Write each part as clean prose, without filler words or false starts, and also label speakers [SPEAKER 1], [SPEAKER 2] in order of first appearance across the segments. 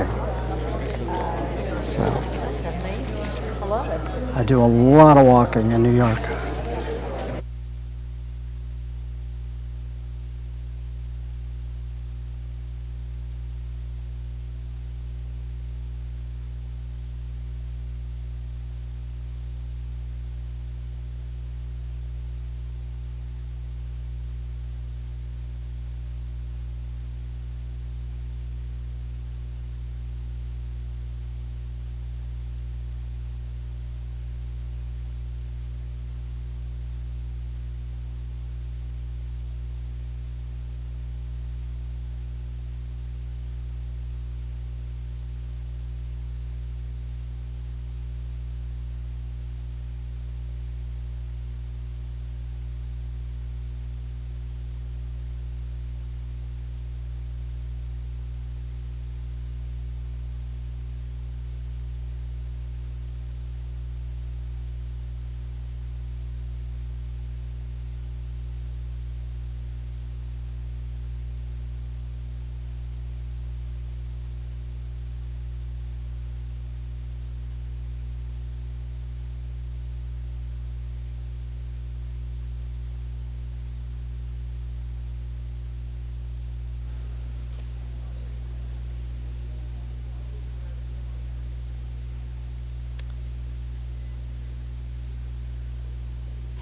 [SPEAKER 1] thing. So
[SPEAKER 2] That's amazing. I love it.
[SPEAKER 1] I do a lot of walking in New York.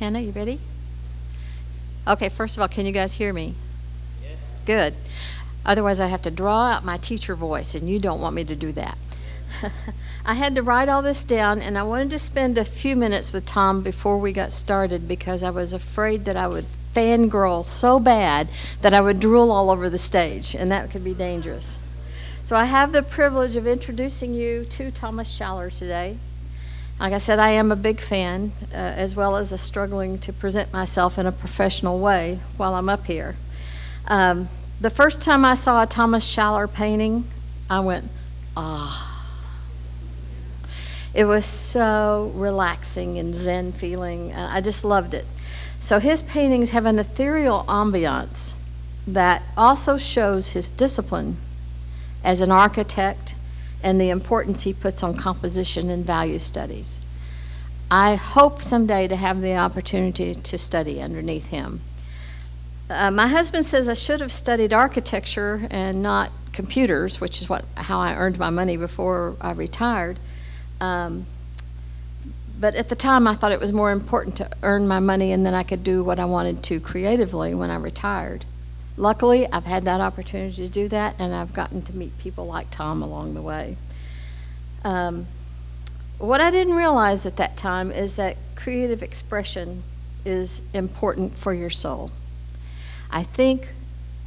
[SPEAKER 2] Hannah, you ready? Okay, first of all, can you guys hear me? Yes. Good. Otherwise, I have to draw out my teacher voice, and you don't want me to do that. I had to write all this down, and I wanted to spend a few minutes with Tom before we got started because I was afraid that I would fangirl so bad that I would drool all over the stage, and that could be dangerous. So I have the privilege of introducing you to Thomas Schaller today. Like I said, I am a big fan, as well as struggling to present myself in a professional way while I'm up here. The first time I saw a Thomas Schaller painting, I went, ah. It was so relaxing and zen feeling. I just loved it. So his paintings have an ethereal ambiance that also shows his discipline as an architect and the importance he puts on composition and value studies. I hope someday to have the opportunity to study underneath him. My husband says I should have studied architecture and not computers, which is how I earned my money before I retired. But at the time, I thought it was more important to earn my money and then I could do what I wanted to creatively when I retired. Luckily, I've had that opportunity to do that, and I've gotten to meet people like Tom along the way. What I didn't realize at that time is that creative expression is important for your soul. I think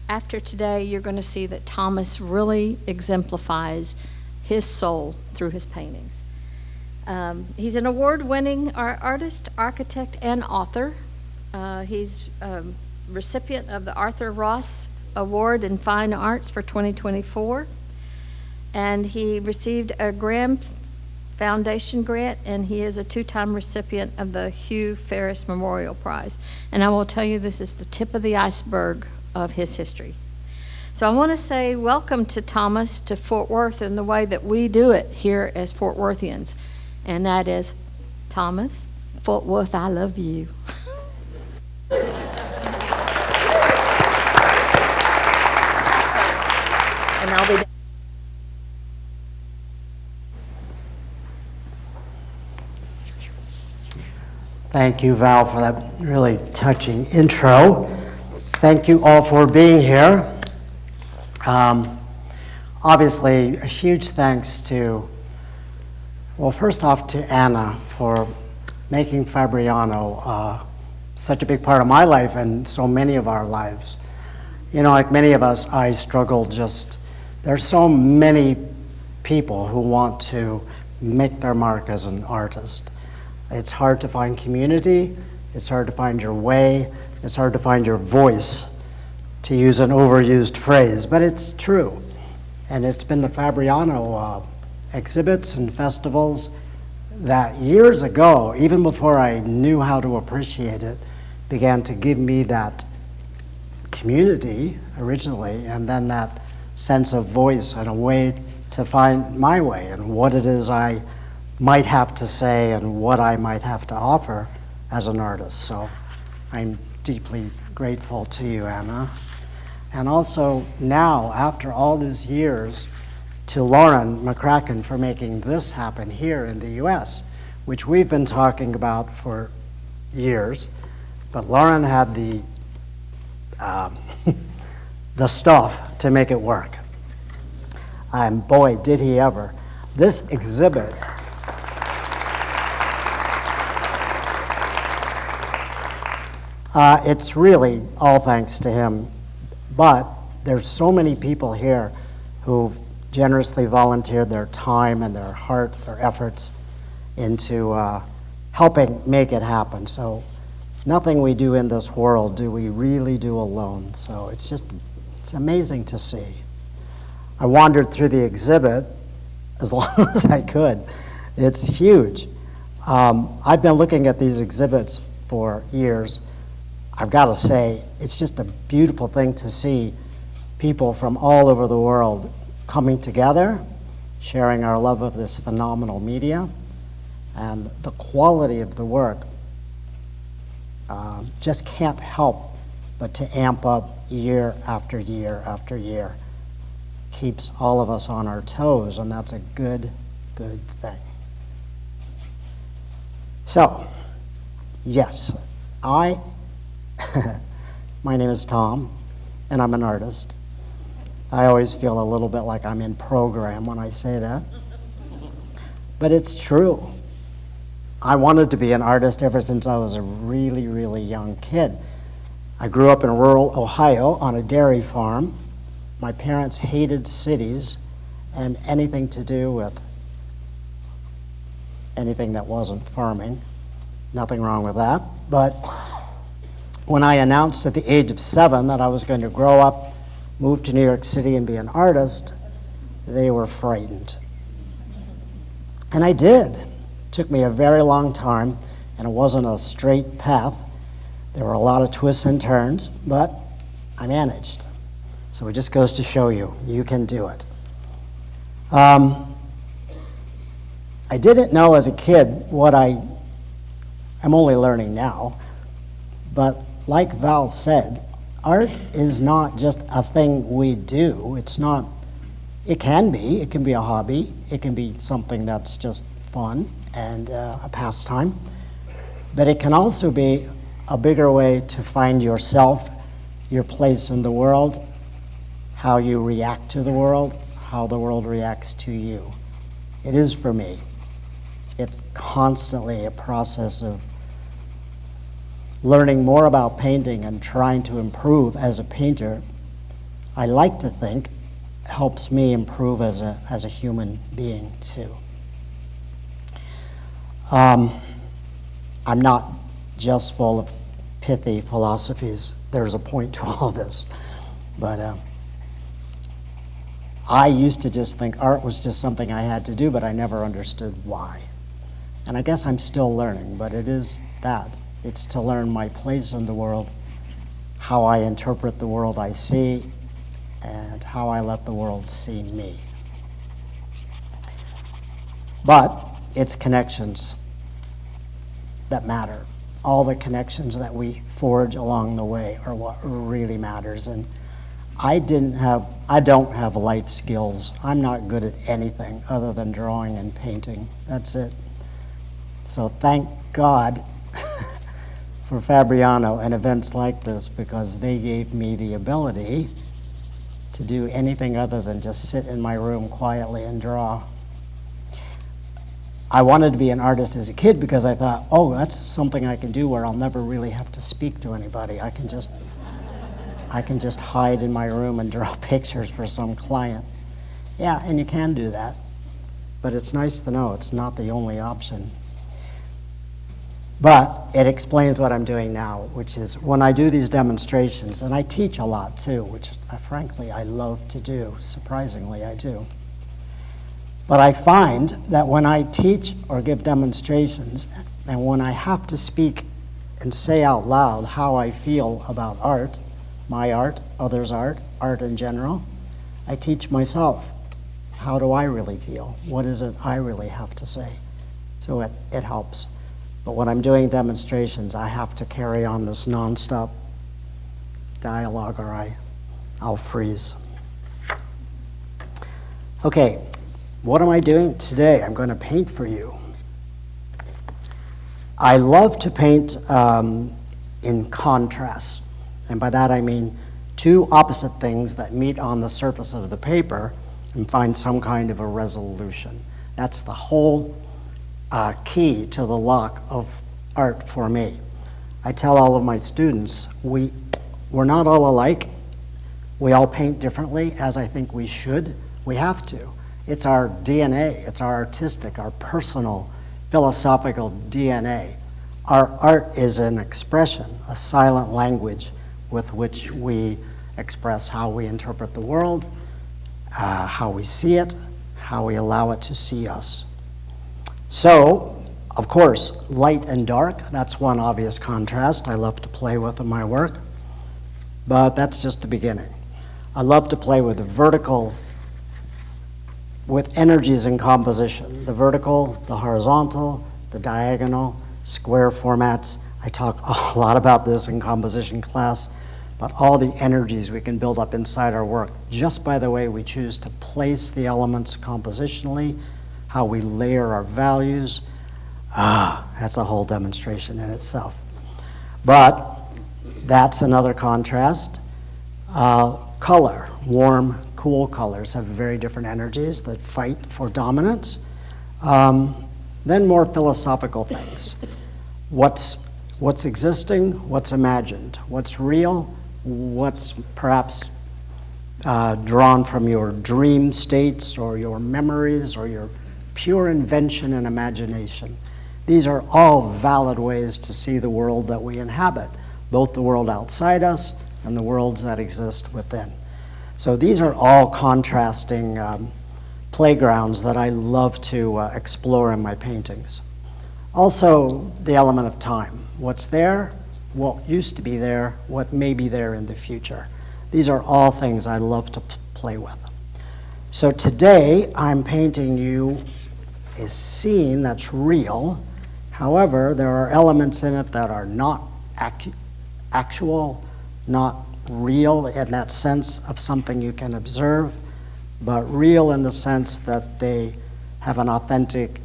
[SPEAKER 2] after today, you're going to see that Thomas really exemplifies his soul through his paintings. He's an award-winning artist, architect, and author. He's recipient of the Arthur Ross Award in Fine Arts for 2024. And he received a Graham Foundation grant, and he is a 2-time recipient of the Hugh Ferris Memorial Prize. And I will tell you, this is the tip of the iceberg of his history. So I want to say welcome to Thomas to Fort Worth in the way that we do it here as Fort Worthians. And that is, Thomas, Fort Worth, I love you. And I'll be.
[SPEAKER 1] Thank you, Val, for that really touching intro. Thank you all for being here. Obviously, a huge thanks to, well, first off to Anna for making Fabriano such a big part of my life and so many of our lives. You know, like many of us, I struggle there's so many people who want to make their mark as an artist. It's hard to find community, it's hard to find your way, it's hard to find your voice, to use an overused phrase, but it's true. And it's been the Fabriano exhibits and festivals that years ago, even before I knew how to appreciate it, began to give me that community originally, and then that sense of voice and a way to find my way and what it is I might have to say and what I might have to offer as an artist. So I'm deeply grateful to you, Anna. And also now, after all these years, to Lauren McCracken for making this happen here in the US, which we've been talking about for years, but Lauren had the the stuff to make it work. And boy, did he ever. This exhibit it's really all thanks to him, but there's so many people here who've generously volunteered their time and their heart, their efforts into helping make it happen. So nothing we do in this world do we really do alone. So it's amazing to see. I wandered through the exhibit as long as I could. It's huge. I've been looking at these exhibits for years. I've got to say, it's just a beautiful thing to see people from all over the world coming together, sharing our love of this phenomenal media, and the quality of the work just can't help but to amp up year after year after year. Keeps all of us on our toes, and that's a good thing. So, yes, my name is Tom, and I'm an artist. I always feel a little bit like I'm in program when I say that. But it's true. I wanted to be an artist ever since I was a really, really young kid. I grew up in rural Ohio on a dairy farm. My parents hated cities and anything to do with anything that wasn't farming. Nothing wrong with that. But when I announced at the age of 7 that I was going to grow up, move to New York City and be an artist, they were frightened. And I did. It took me a very long time, and it wasn't a straight path. There were a lot of twists and turns, but I managed. So it just goes to show you, you can do it. I didn't know as a kid what I'm only learning now, but like Val said, art is not just a thing we do. It can be a hobby. It can be something that's just fun and a pastime. But it can also be a bigger way to find yourself, your place in the world, how you react to the world, how the world reacts to you. It is for me. It's constantly a process of learning more about painting and trying to improve as a painter. I like to think helps me improve as a human being too. I'm not just full of pithy philosophies. There's a point to all this. But I used to just think art was just something I had to do, but I never understood why. And I guess I'm still learning, but it is that. It's to learn my place in the world, how I interpret the world I see, and how I let the world see me. But it's connections that matter. All the connections that we forge along the way are what really matters. And I don't have life skills. I'm not good at anything other than drawing and painting. That's it. So thank God for Fabriano and events like this, because they gave me the ability to do anything other than just sit in my room quietly and draw. I wanted to be an artist as a kid because I thought, oh, that's something I can do where I'll never really have to speak to anybody. I can just hide in my room and draw pictures for some client. Yeah, and you can do that, but it's nice to know it's not the only option. But it explains what I'm doing now, which is when I do these demonstrations, and I teach a lot too, which frankly I love to do, surprisingly I do. But I find that when I teach or give demonstrations, and when I have to speak and say out loud how I feel about art, my art, others' art, art in general, I teach myself how do I really feel? What is it I really have to say? So it helps. But when I'm doing demonstrations, I have to carry on this nonstop dialogue or I'll freeze. Okay, what am I doing today? I'm going to paint for you. I love to paint in contrast. And by that I mean two opposite things that meet on the surface of the paper and find some kind of a resolution. That's the whole key to the lock of art for me. I tell all of my students, we're not all alike. We all paint differently, as I think we should. We have to. It's our DNA. It's our artistic, our personal, philosophical DNA. Our art is an expression, a silent language with which we express how we interpret the world, how we see it, how we allow it to see us. So, of course, light and dark, that's one obvious contrast I love to play with in my work, but that's just the beginning. I love to play with the vertical, with energies in composition, the vertical, the horizontal, the diagonal, square formats. I talk a lot about this in composition class, but all the energies we can build up inside our work just by the way we choose to place the elements compositionally, how we layer our values. That's a whole demonstration in itself. But that's another contrast. Color, warm, cool colors have very different energies that fight for dominance. Then more philosophical things. What's existing, what's imagined, what's real, what's perhaps drawn from your dream states or your memories or your pure invention and imagination. These are all valid ways to see the world that we inhabit, both the world outside us and the worlds that exist within. So these are all contrasting playgrounds that I love to explore in my paintings. Also, the element of time. What's there, what used to be there, what may be there in the future. These are all things I love to play with. So today, I'm painting you a scene that's real. However, there are elements in it that are not actual, not real in that sense of something you can observe, but real in the sense that they have an authentic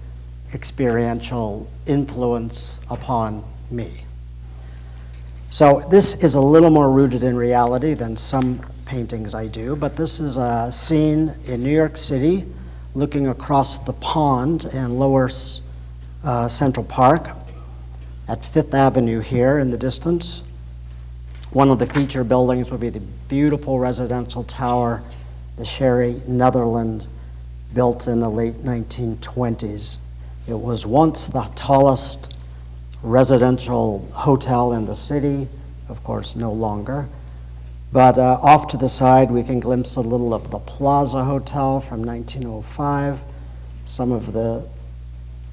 [SPEAKER 1] experiential influence upon me. So this is a little more rooted in reality than some paintings I do, but this is a scene in New York City looking across the pond in Lower Central Park at Fifth Avenue here in the distance. One of the feature buildings would be the beautiful residential tower, the Sherry Netherland, built in the late 1920s. It was once the tallest residential hotel in the city, of course no longer. But off to the side we can glimpse a little of the Plaza Hotel from 1905, some of the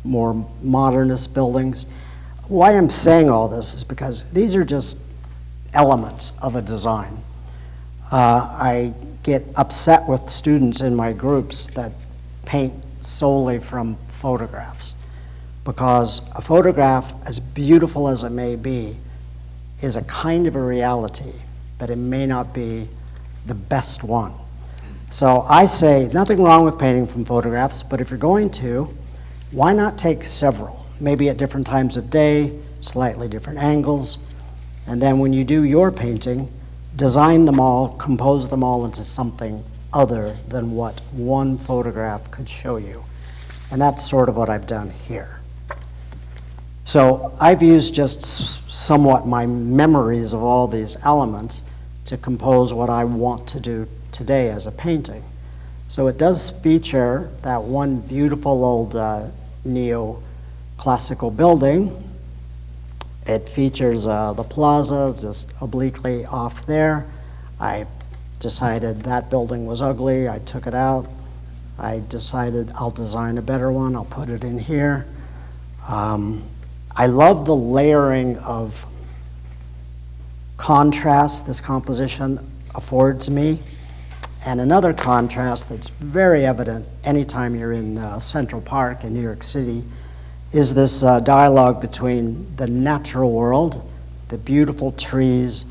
[SPEAKER 1] more modernist buildings. Why I'm saying all this is because these are just elements of a design. I get upset with students in my groups that paint solely from photographs, because a photograph, as beautiful as it may be, is a kind of a reality, but it may not be the best one. So I say nothing wrong with painting from photographs, but if you're going to, why not take several, maybe at different times of day, slightly different angles, and then when you do your painting, design them all, compose them all into something other than what one photograph could show you. And that's sort of what I've done here. So I've used just somewhat my memories of all these elements to compose what I want to do today as a painting. So it does feature that one beautiful old neo-classical building. It features the plaza just obliquely off there. I decided that building was ugly. I took it out. I decided I'll design a better one. I'll put it in here. I love the layering of contrast this composition affords me. And another contrast that's very evident anytime you're in Central Park in New York City is this dialogue between the natural world, the beautiful trees,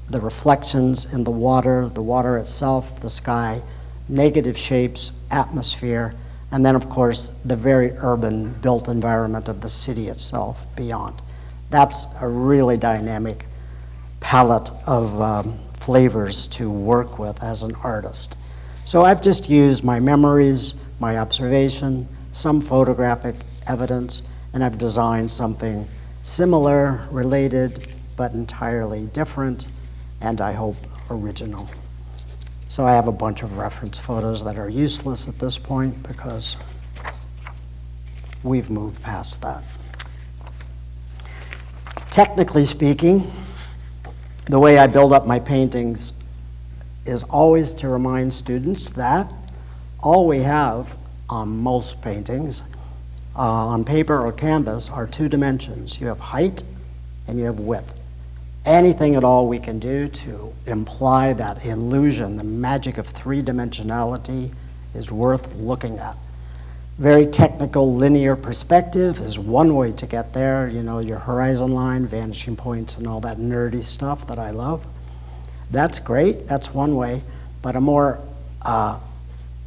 [SPEAKER 1] the reflections in the water itself, the sky, negative shapes, atmosphere, and then, of course, the very urban built environment of the city itself beyond. That's a really dynamic palette of flavors to work with as an artist. So I've just used my memories, my observation, some photographic evidence, and I've designed something similar, related, but entirely different, and I hope original. So I have a bunch of reference photos that are useless at this point because we've moved past that. Technically speaking, the way I build up my paintings is always to remind students that all we have on most paintings, on paper or canvas, are two dimensions. You have height and you have width. Anything at all we can do to imply that illusion, the magic of three-dimensionality, is worth looking at. Very technical linear perspective is one way to get there, you know, your horizon line, vanishing points, and all that nerdy stuff that I love. That's great, that's one way, but a more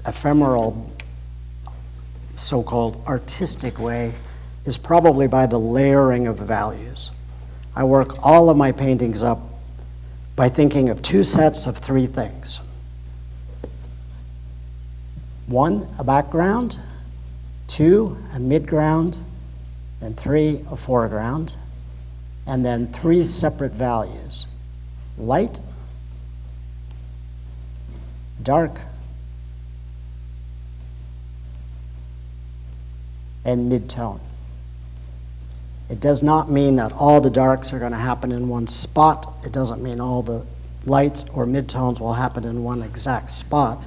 [SPEAKER 1] ephemeral, so-called artistic way is probably by the layering of values. I work all of my paintings up by thinking of two sets of three things. One, a background. Two, a midground. And three, a foreground. And then three separate values. Light, dark, and mid-tone. It does not mean that all the darks are going to happen in one spot. It doesn't mean all the lights or midtones will happen in one exact spot.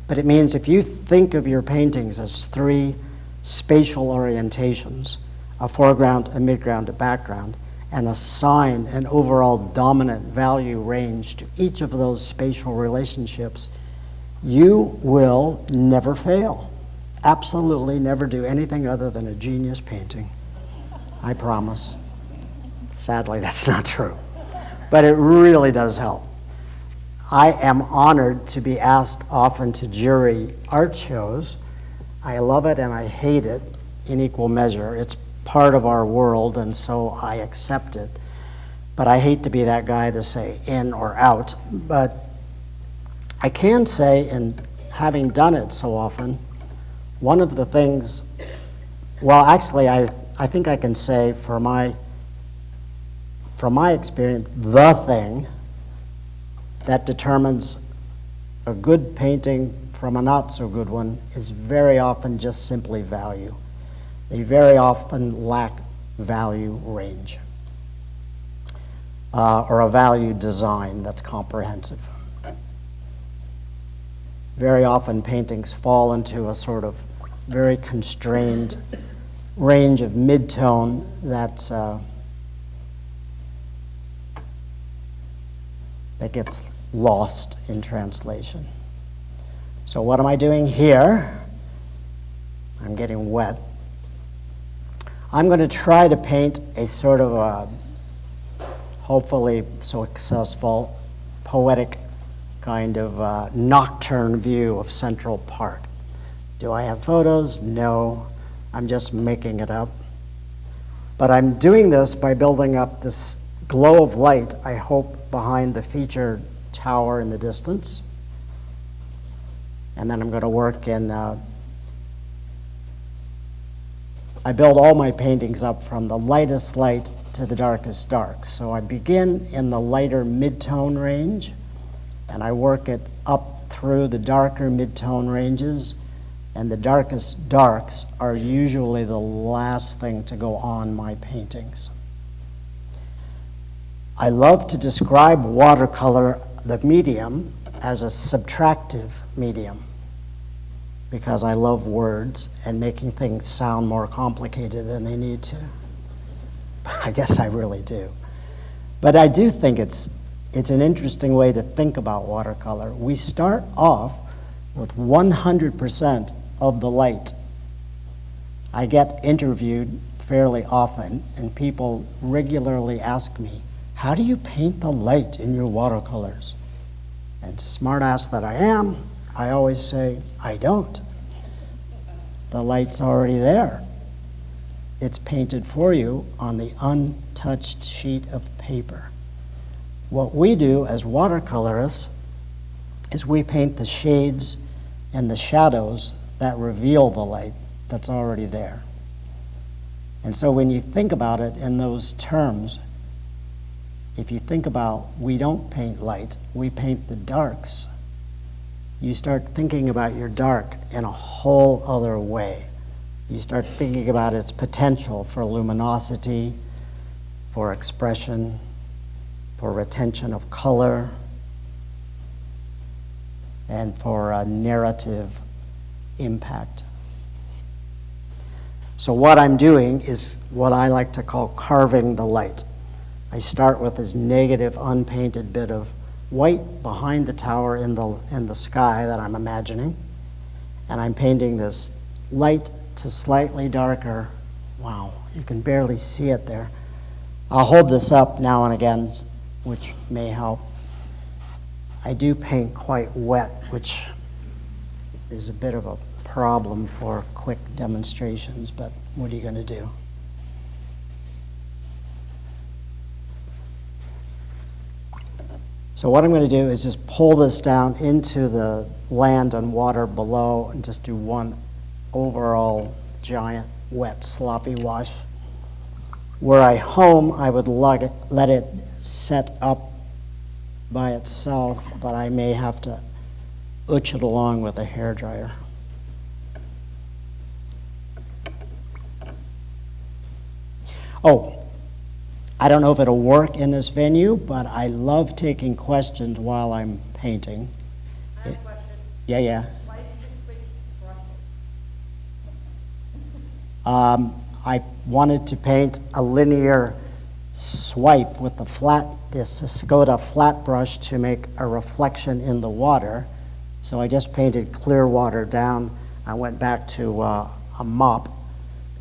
[SPEAKER 1] But it means if you think of your paintings as three spatial orientations, a foreground, a midground, a background, and assign an overall dominant value range to each of those spatial relationships, you will never fail. Absolutely never do anything other than a genius painting. I promise. Sadly, that's not true. But it really does help. I am honored to be asked often to jury art shows. I love it and I hate it in equal measure. It's part of our world, and so I accept it. But I hate to be that guy to say in or out. But I can say, and having done it so often, one of the things, well, actually, I think I can say from my experience, the thing that determines a good painting from a not so good one is very often just simply value. They very often lack value range or a value design that's comprehensive. Very often paintings fall into a sort of very constrained range of mid-tone that gets lost in translation. So what am I doing here? I'm getting wet. I'm going to try to paint a sort of a hopefully successful, poetic kind of nocturne view of Central Park. Do I have photos? No. I'm just making it up. But I'm doing this by building up this glow of light, I hope, behind the feature tower in the distance. And then I'm going to work in, I build all my paintings up from the lightest light to the darkest dark. So I begin in the lighter mid-tone range, and I work it up through the darker mid-tone ranges, and the darkest darks are usually the last thing to go on my paintings. I love to describe watercolor, the medium, as a subtractive medium because I love words and making things sound more complicated than they need to. I guess I really do. But I do think it's it's an interesting way to think about watercolor. We start off with 100% of the light. I get interviewed fairly often, and people regularly ask me, how do you paint the light in your watercolors? And smartass that I am, I always say, I don't. The light's already there. It's painted for you on the untouched sheet of paper. What we do as watercolorists is we paint the shades and the shadows that reveal the light that's already there. And so when you think about it in those terms, if you think about we don't paint light, we paint the darks, you start thinking about your dark in a whole other way. You start thinking about its potential for luminosity, for expression, for retention of color, and for a narrative impact. So what I'm doing is what I like to call carving the light. I start with this negative unpainted bit of white behind the tower in the sky that I'm imagining, and I'm painting this light to slightly darker. Wow, you can barely see it there. I'll hold this up now and again, which may help. I do paint quite wet, which is a bit of a problem for quick demonstrations, but what are you going to do? So what I'm going to do is just pull this down into the land and water below and just do one overall giant wet sloppy wash. Were I home, I would let it set up by itself, but I may have to ooch it along with a hairdryer. Oh, I don't know if it'll work in this venue, but I love taking questions while I'm painting.
[SPEAKER 3] I have a question.
[SPEAKER 1] Yeah.
[SPEAKER 3] Why did you just switch brushes?
[SPEAKER 1] I wanted to paint a linear swipe with this Escoda flat brush to make a reflection in the water. So I just painted clear water down. I went back to a mop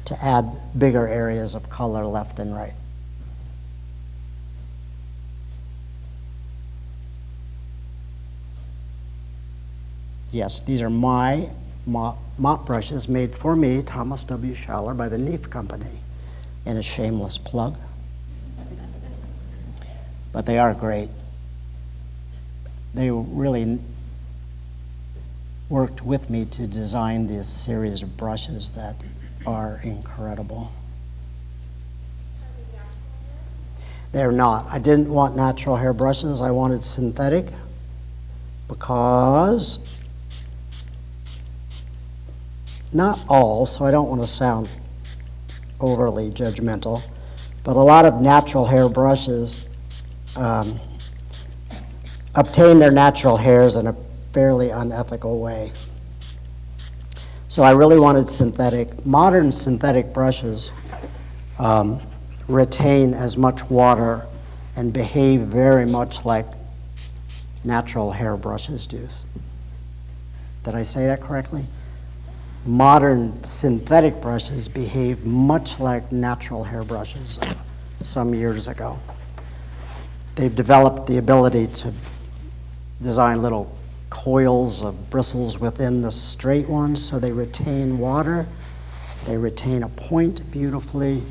[SPEAKER 1] to add bigger areas of color left and right. Yes, these are my mop brushes made for me, Thomas W. Schaller, by the Neef Company, in a shameless plug. But they are great. They really worked with me to design this series of brushes that are incredible. They're not. I didn't want natural hair brushes. I wanted synthetic because, not all, so I don't want to sound overly judgmental, but a lot of natural hair brushes obtain their natural hairs in a fairly unethical way. So I really wanted synthetic. Modern synthetic brushes retain as much water and behave very much like natural hair brushes do. Did I say that correctly? Modern synthetic brushes behave much like natural hair brushes of some years ago. They've developed the ability to design little coils of bristles within the straight ones, so they retain water, they retain a point beautifully,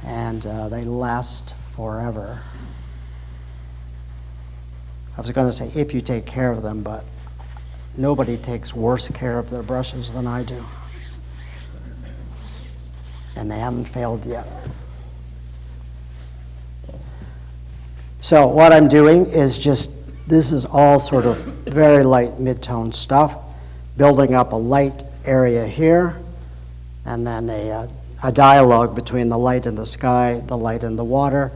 [SPEAKER 1] and they last forever. I was going to say if you take care of them, but nobody takes worse care of their brushes than I do. And they haven't failed yet. So what I'm doing is this is all sort of very light mid-tone stuff, building up a light area here, and then a dialogue between the light in the sky, the light in the water.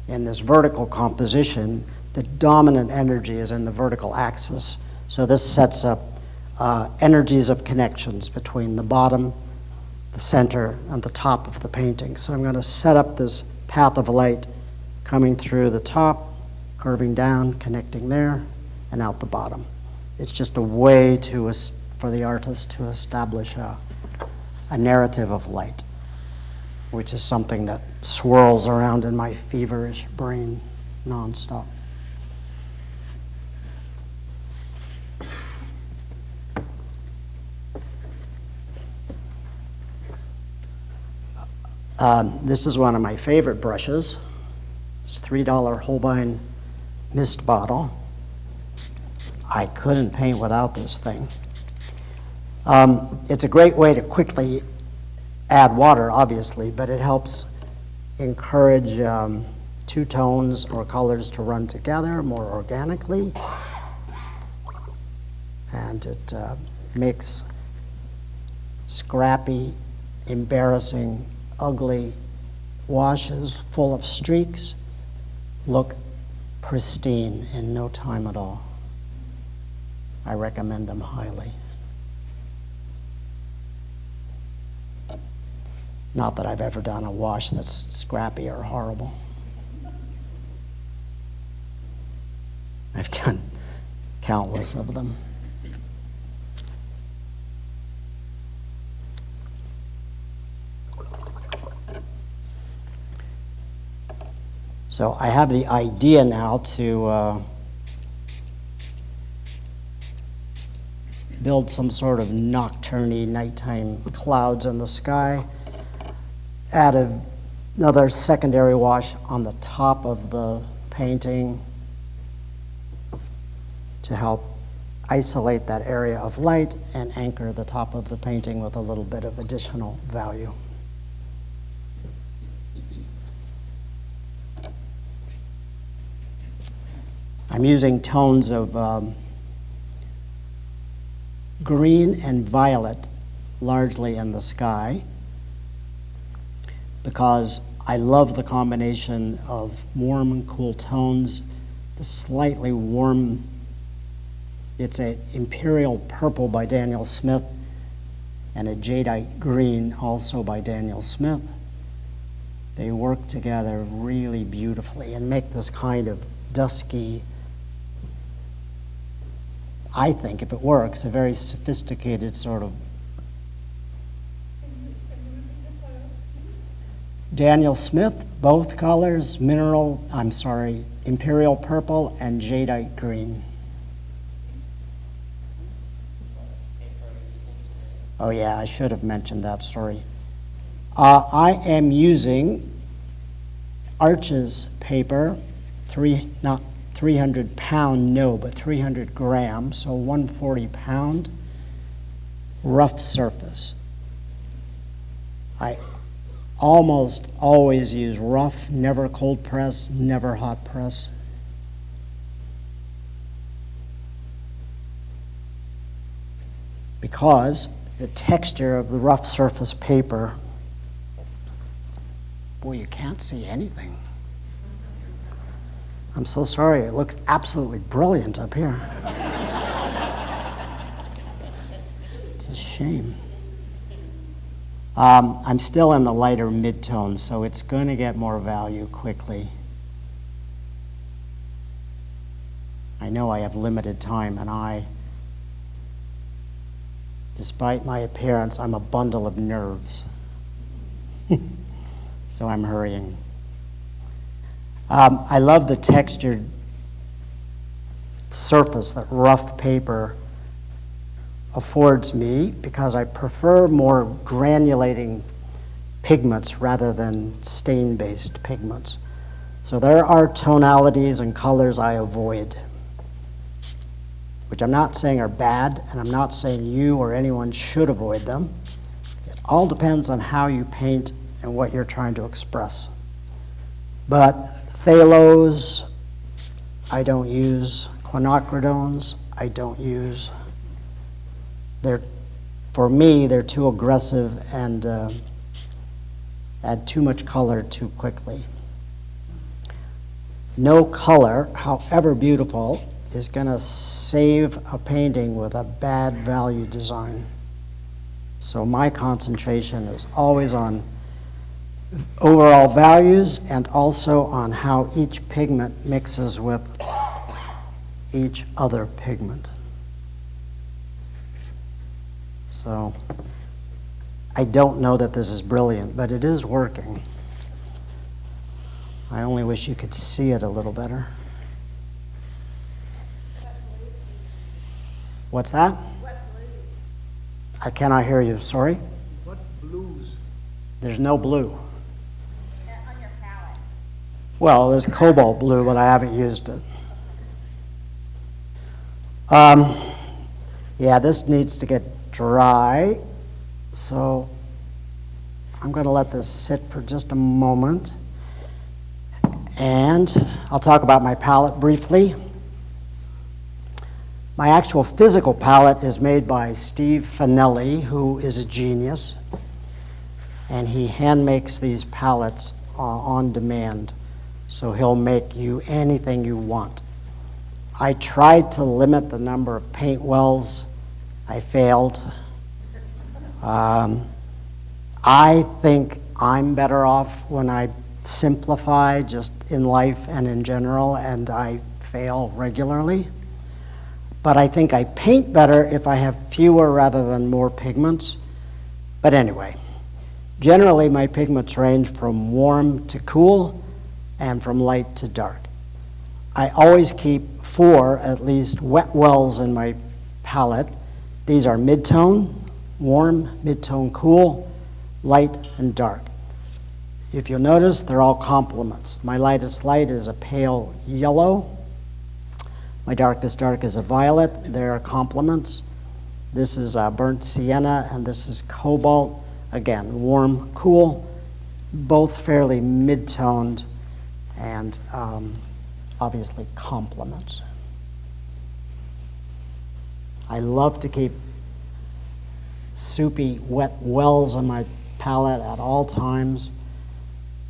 [SPEAKER 1] In this vertical composition, the dominant energy is in the vertical axis. So this sets up energies of connections between the bottom, the center, and the top of the painting. So I'm going to set up this path of light coming through the top, curving down, connecting there, and out the bottom. It's just a way for the artist to establish a narrative of light, which is something that swirls around in my feverish brain nonstop. This is one of my favorite brushes. It's $3 Holbein mist bottle. I couldn't paint without this thing. It's a great way to quickly add water, obviously, but it helps encourage two tones or colors to run together more organically. And it makes scrappy, embarrassing, ugly washes full of streaks look pristine in no time at all. I recommend them highly. Not that I've ever done a wash that's scrappy or horrible. I've done countless of them. So I have the idea now to build some sort of nocturne, nighttime clouds in the sky. Add another secondary wash on the top of the painting to help isolate that area of light and anchor the top of the painting with a little bit of additional value. I'm using tones of green and violet, largely in the sky, because I love the combination of warm and cool tones. The slightly warm, it's an Imperial Purple by Daniel Smith and a Jadeite Green also by Daniel Smith. They work together really beautifully and make this kind of dusky, I think, if it works, a very sophisticated sort of Daniel Smith, both colors, Imperial Purple and Jadeite Green. Oh yeah, I should have mentioned that, sorry. I am using Arches paper, not 300 pound, no, but 300 grams, so 140 pound, rough surface. I almost always use rough, never cold press, never hot press. Because the texture of the rough surface paper, boy, you can't see anything. I'm so sorry, it looks absolutely brilliant up here. It's a shame. I'm still in the lighter mid-tones, so it's going to get more value quickly. I know I have limited time, and despite my appearance, I'm a bundle of nerves. So I'm hurrying. I love the textured surface that rough paper affords me because I prefer more granulating pigments rather than stain-based pigments. So there are tonalities and colors I avoid, which I'm not saying are bad, and I'm not saying you or anyone should avoid them. It all depends on how you paint and what you're trying to express. But phthalos, I don't use. Quinacridons, I don't use. For me, they're too aggressive and add too much color too quickly. No color, however beautiful, is going to save a painting with a bad value design. So my concentration is always on overall values and also on how each pigment mixes with each other pigment. So I don't know that this is brilliant, but it is working. I only wish you could see it a little better. What's that?
[SPEAKER 3] What blues?
[SPEAKER 1] I cannot hear you, sorry.
[SPEAKER 4] What blues?
[SPEAKER 1] There's no blue.
[SPEAKER 3] On your palette.
[SPEAKER 1] Well, there's cobalt blue, but I haven't used it. Yeah, this needs to get dry, so I'm going to let this sit for just a moment. And I'll talk about my palette briefly. My actual physical palette is made by Steve Finelli, who is a genius, and he hand makes these palettes on demand, so he'll make you anything you want. I tried to limit the number of paint wells. I failed. I think I'm better off when I simplify just in life and in general, and I fail regularly. But I think I paint better if I have fewer rather than more pigments. But anyway, generally my pigments range from warm to cool and from light to dark. I always keep 4 at least wet wells in my palette. These are mid-tone, warm, mid-tone, cool, light, and dark. If you'll notice, they're all complements. My lightest light is a pale yellow. My darkest dark is a violet. They're complements. This is burnt sienna, and this is cobalt. Again, warm, cool, both fairly mid-toned, and obviously complements. I love to keep soupy, wet wells on my palette at all times.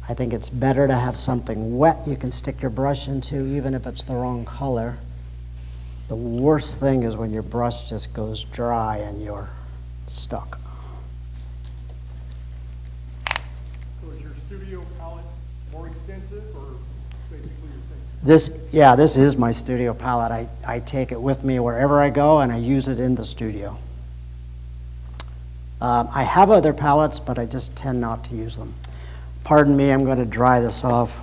[SPEAKER 1] I think it's better to have something wet you can stick your brush into, even if it's the wrong color. The worst thing is when your brush just goes dry and you're stuck.
[SPEAKER 4] So is your studio palette more extensive or basically the same?
[SPEAKER 1] This is my studio palette. I take it with me wherever I go, and I use it in the studio. I have other palettes, but I just tend not to use them. Pardon me, I'm going to dry this off.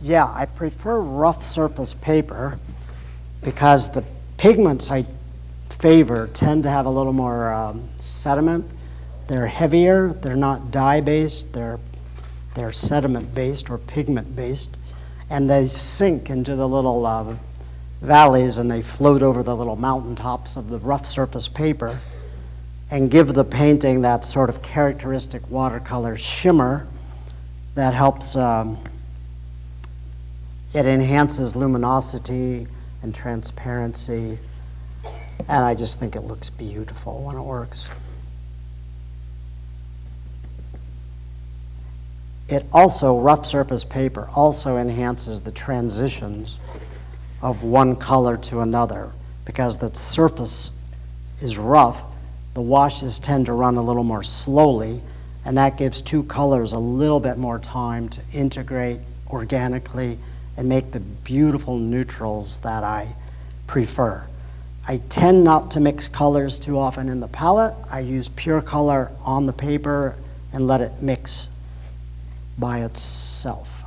[SPEAKER 1] Yeah, I prefer rough surface paper because the pigments I favor tend to have a little more sediment. They're heavier, they're not dye-based, they're sediment-based or pigment-based, and they sink into the little valleys and they float over the little mountaintops of the rough surface paper and give the painting that sort of characteristic watercolor shimmer that helps. It enhances luminosity and transparency, and I just think it looks beautiful when it works. It also, rough surface paper also enhances the transitions of one color to another. Because the surface is rough, the washes tend to run a little more slowly, and that gives two colors a little bit more time to integrate organically and make the beautiful neutrals that I prefer. I tend not to mix colors too often in the palette. I use pure color on the paper and let it mix by itself,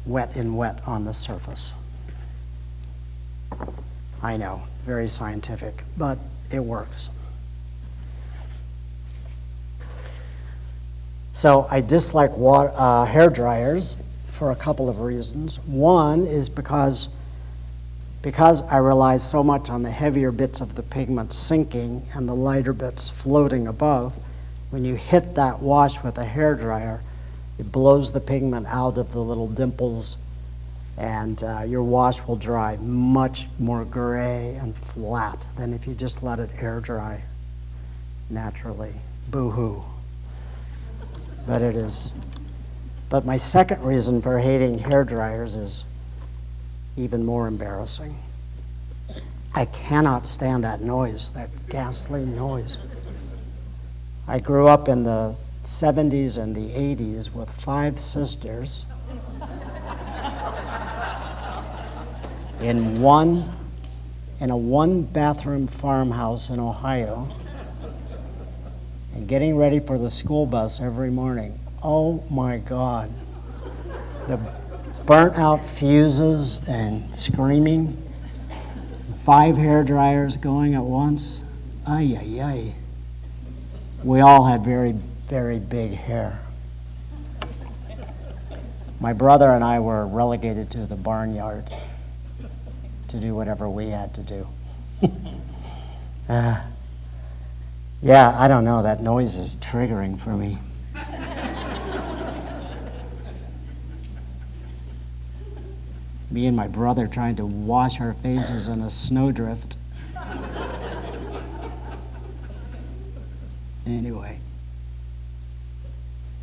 [SPEAKER 1] wet in wet on the surface. I know, very scientific, but it works. So I dislike hair dryers for a couple of reasons. One is because I rely so much on the heavier bits of the pigment sinking and the lighter bits floating above. When you hit that wash with a hair dryer, it blows the pigment out of the little dimples, and your wash will dry much more gray and flat than if you just let it air dry naturally. Boo-hoo. But it is. But my second reason for hating hair dryers is even more embarrassing. I cannot stand that noise, that ghastly noise. I grew up in the 70s and the 80s with 5 sisters in a one-bathroom farmhouse in Ohio, and getting ready for the school bus every morning. Oh my God. The burnt out fuses and screaming, 5 hair dryers going at once. Ay, ay, ay. We all had very, very big hair. My brother and I were relegated to the barnyard to do whatever we had to do. Yeah, I don't know, that noise is triggering for me. Me and my brother trying to wash our faces in a snowdrift. Anyway,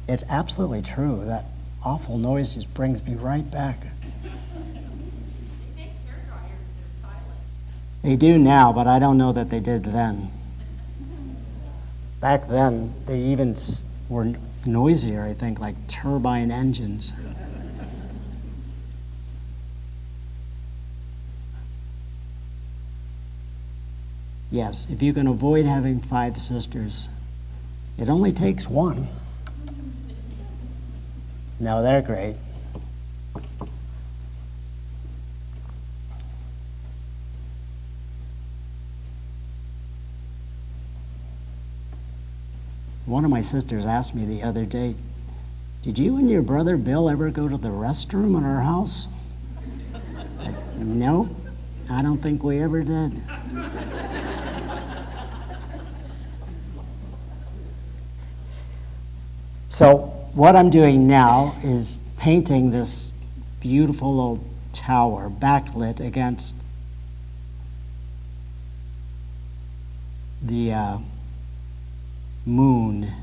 [SPEAKER 1] it's absolutely true. That awful noise just brings me right back.
[SPEAKER 3] They make hair dryers that are silent.
[SPEAKER 1] They do now, but I don't know that they did then. Back then, they even were noisier, I think, like turbine engines. Yes, if you can avoid having 5 sisters, it only takes one. No, they're great. One of my sisters asked me the other day, "Did you and your brother Bill ever go to the restroom in our house?" No, I don't think we ever did. So what I'm doing now is painting this beautiful old tower backlit against the moon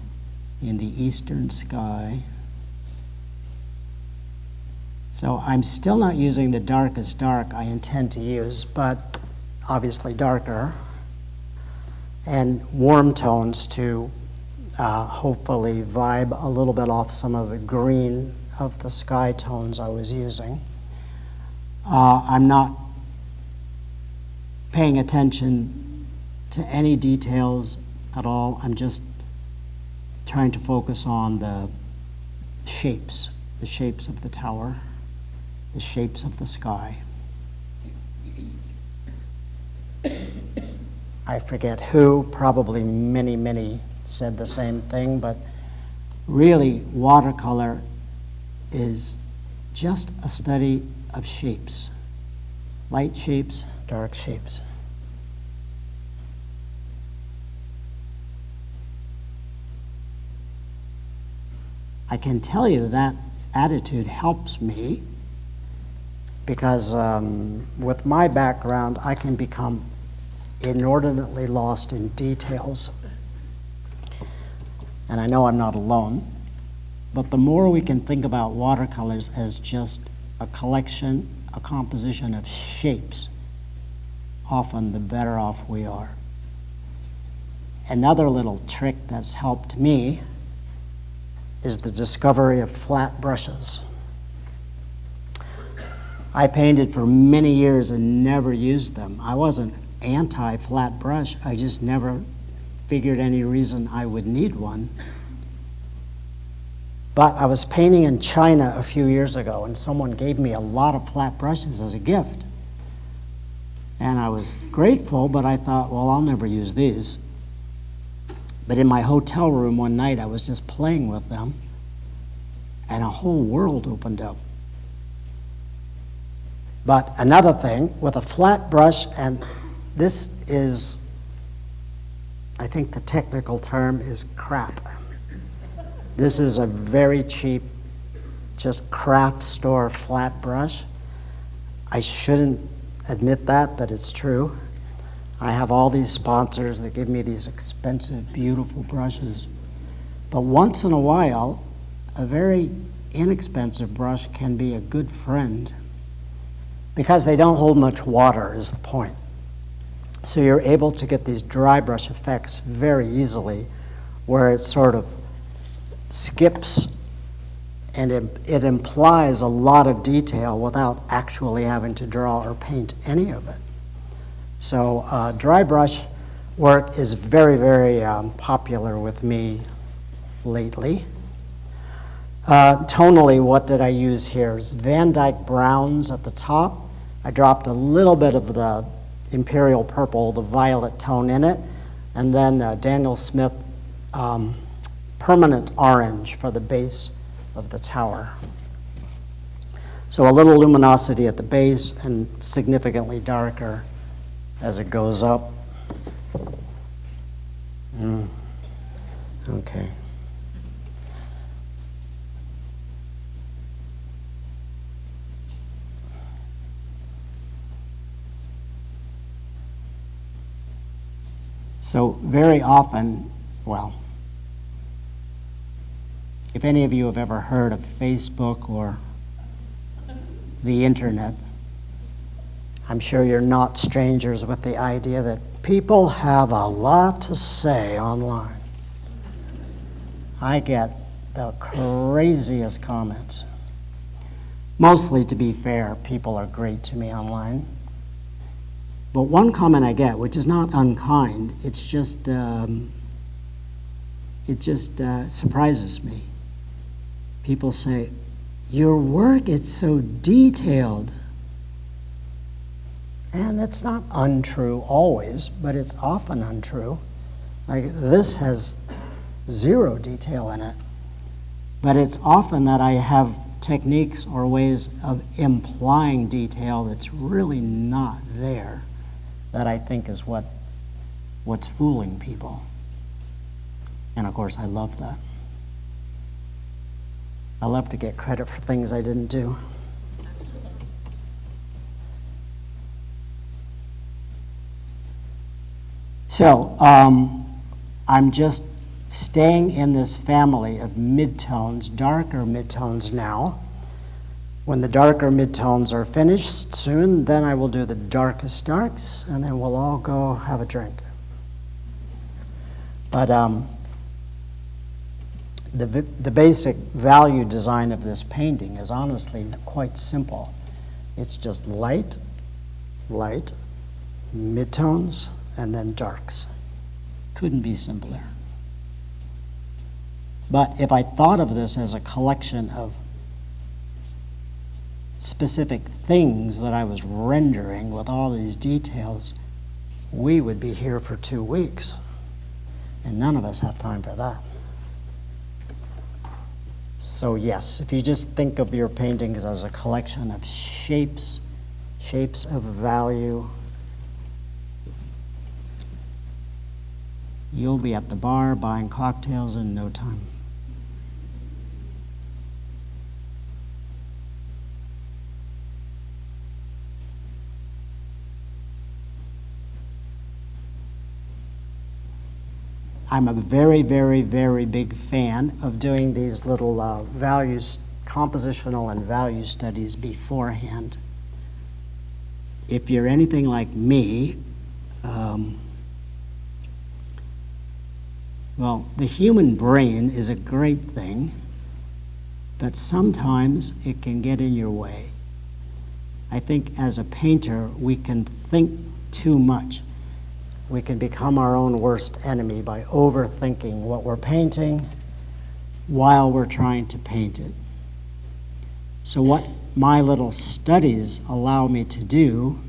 [SPEAKER 1] in the eastern sky. So I'm still not using the darkest dark I intend to use, but obviously darker, and warm tones to hopefully vibe a little bit off some of the green of the sky tones I was using. I'm not paying attention to any details at all. I'm just trying to focus on the shapes of the tower, the shapes of the sky. I forget who, probably many said the same thing, but really watercolor is just a study of shapes, light shapes, dark shapes. I can tell you that attitude helps me because with my background, I can become inordinately lost in details. And I know I'm not alone, but the more we can think about watercolors as just a collection, a composition of shapes, often the better off we are. Another little trick that's helped me is the discovery of flat brushes. I painted for many years and never used them. I wasn't anti-flat brush, I just never figured any reason I would need one. But I was painting in China a few years ago and someone gave me a lot of flat brushes as a gift. And I was grateful, but I thought, well, I'll never use these. But in my hotel room one night, I was just playing with them, and a whole world opened up. But another thing, with a flat brush, and this is, I think the technical term is crap. This is a very cheap, just craft store flat brush. I shouldn't admit that, but it's true. I have all these sponsors that give me these expensive, beautiful brushes. But once in a while, a very inexpensive brush can be a good friend because they don't hold much water is the point. So you're able to get these dry brush effects very easily where it sort of skips and it implies a lot of detail without actually having to draw or paint any of it. So dry brush work is very, very popular with me lately. Tonally, what did I use here? Is Van Dyke browns at the top. I dropped a little bit of the Imperial purple, the violet tone in it, and then Daniel Smith permanent orange for the base of the tower. So a little luminosity at the base and significantly darker as it goes up. Okay. So very often, well, if any of you have ever heard of Facebook or the internet, I'm sure you're not strangers with the idea that people have a lot to say online. I get the craziest comments. Mostly, to be fair, people are great to me online. But one comment I get, which is not unkind, it just surprises me. People say, "Your work is so detailed." And that's not untrue always, but it's often untrue. Like this has zero detail in it. But it's often that I have techniques or ways of implying detail that's really not there that I think is what's fooling people. And of course, I love that. I love to get credit for things I didn't do. So, I'm just staying in this family of midtones, darker midtones now. When the darker midtones are finished soon, then I will do the darkest darks, and then we'll all go have a drink. But the basic value design of this painting is honestly quite simple. It's just light, light, midtones, and then darks. Couldn't be simpler. But if I thought of this as a collection of specific things that I was rendering with all these details, we would be here for 2 weeks. And none of us have time for that. So yes, if you just think of your paintings as a collection of shapes, shapes of value, you'll be at the bar buying cocktails in no time. I'm a very, very, very big fan of doing these little values, compositional and value studies beforehand. If you're anything like me, well, the human brain is a great thing, but sometimes it can get in your way. I think as a painter, we can think too much. We can become our own worst enemy by overthinking what we're painting while we're trying to paint it. So what my little studies allow me to do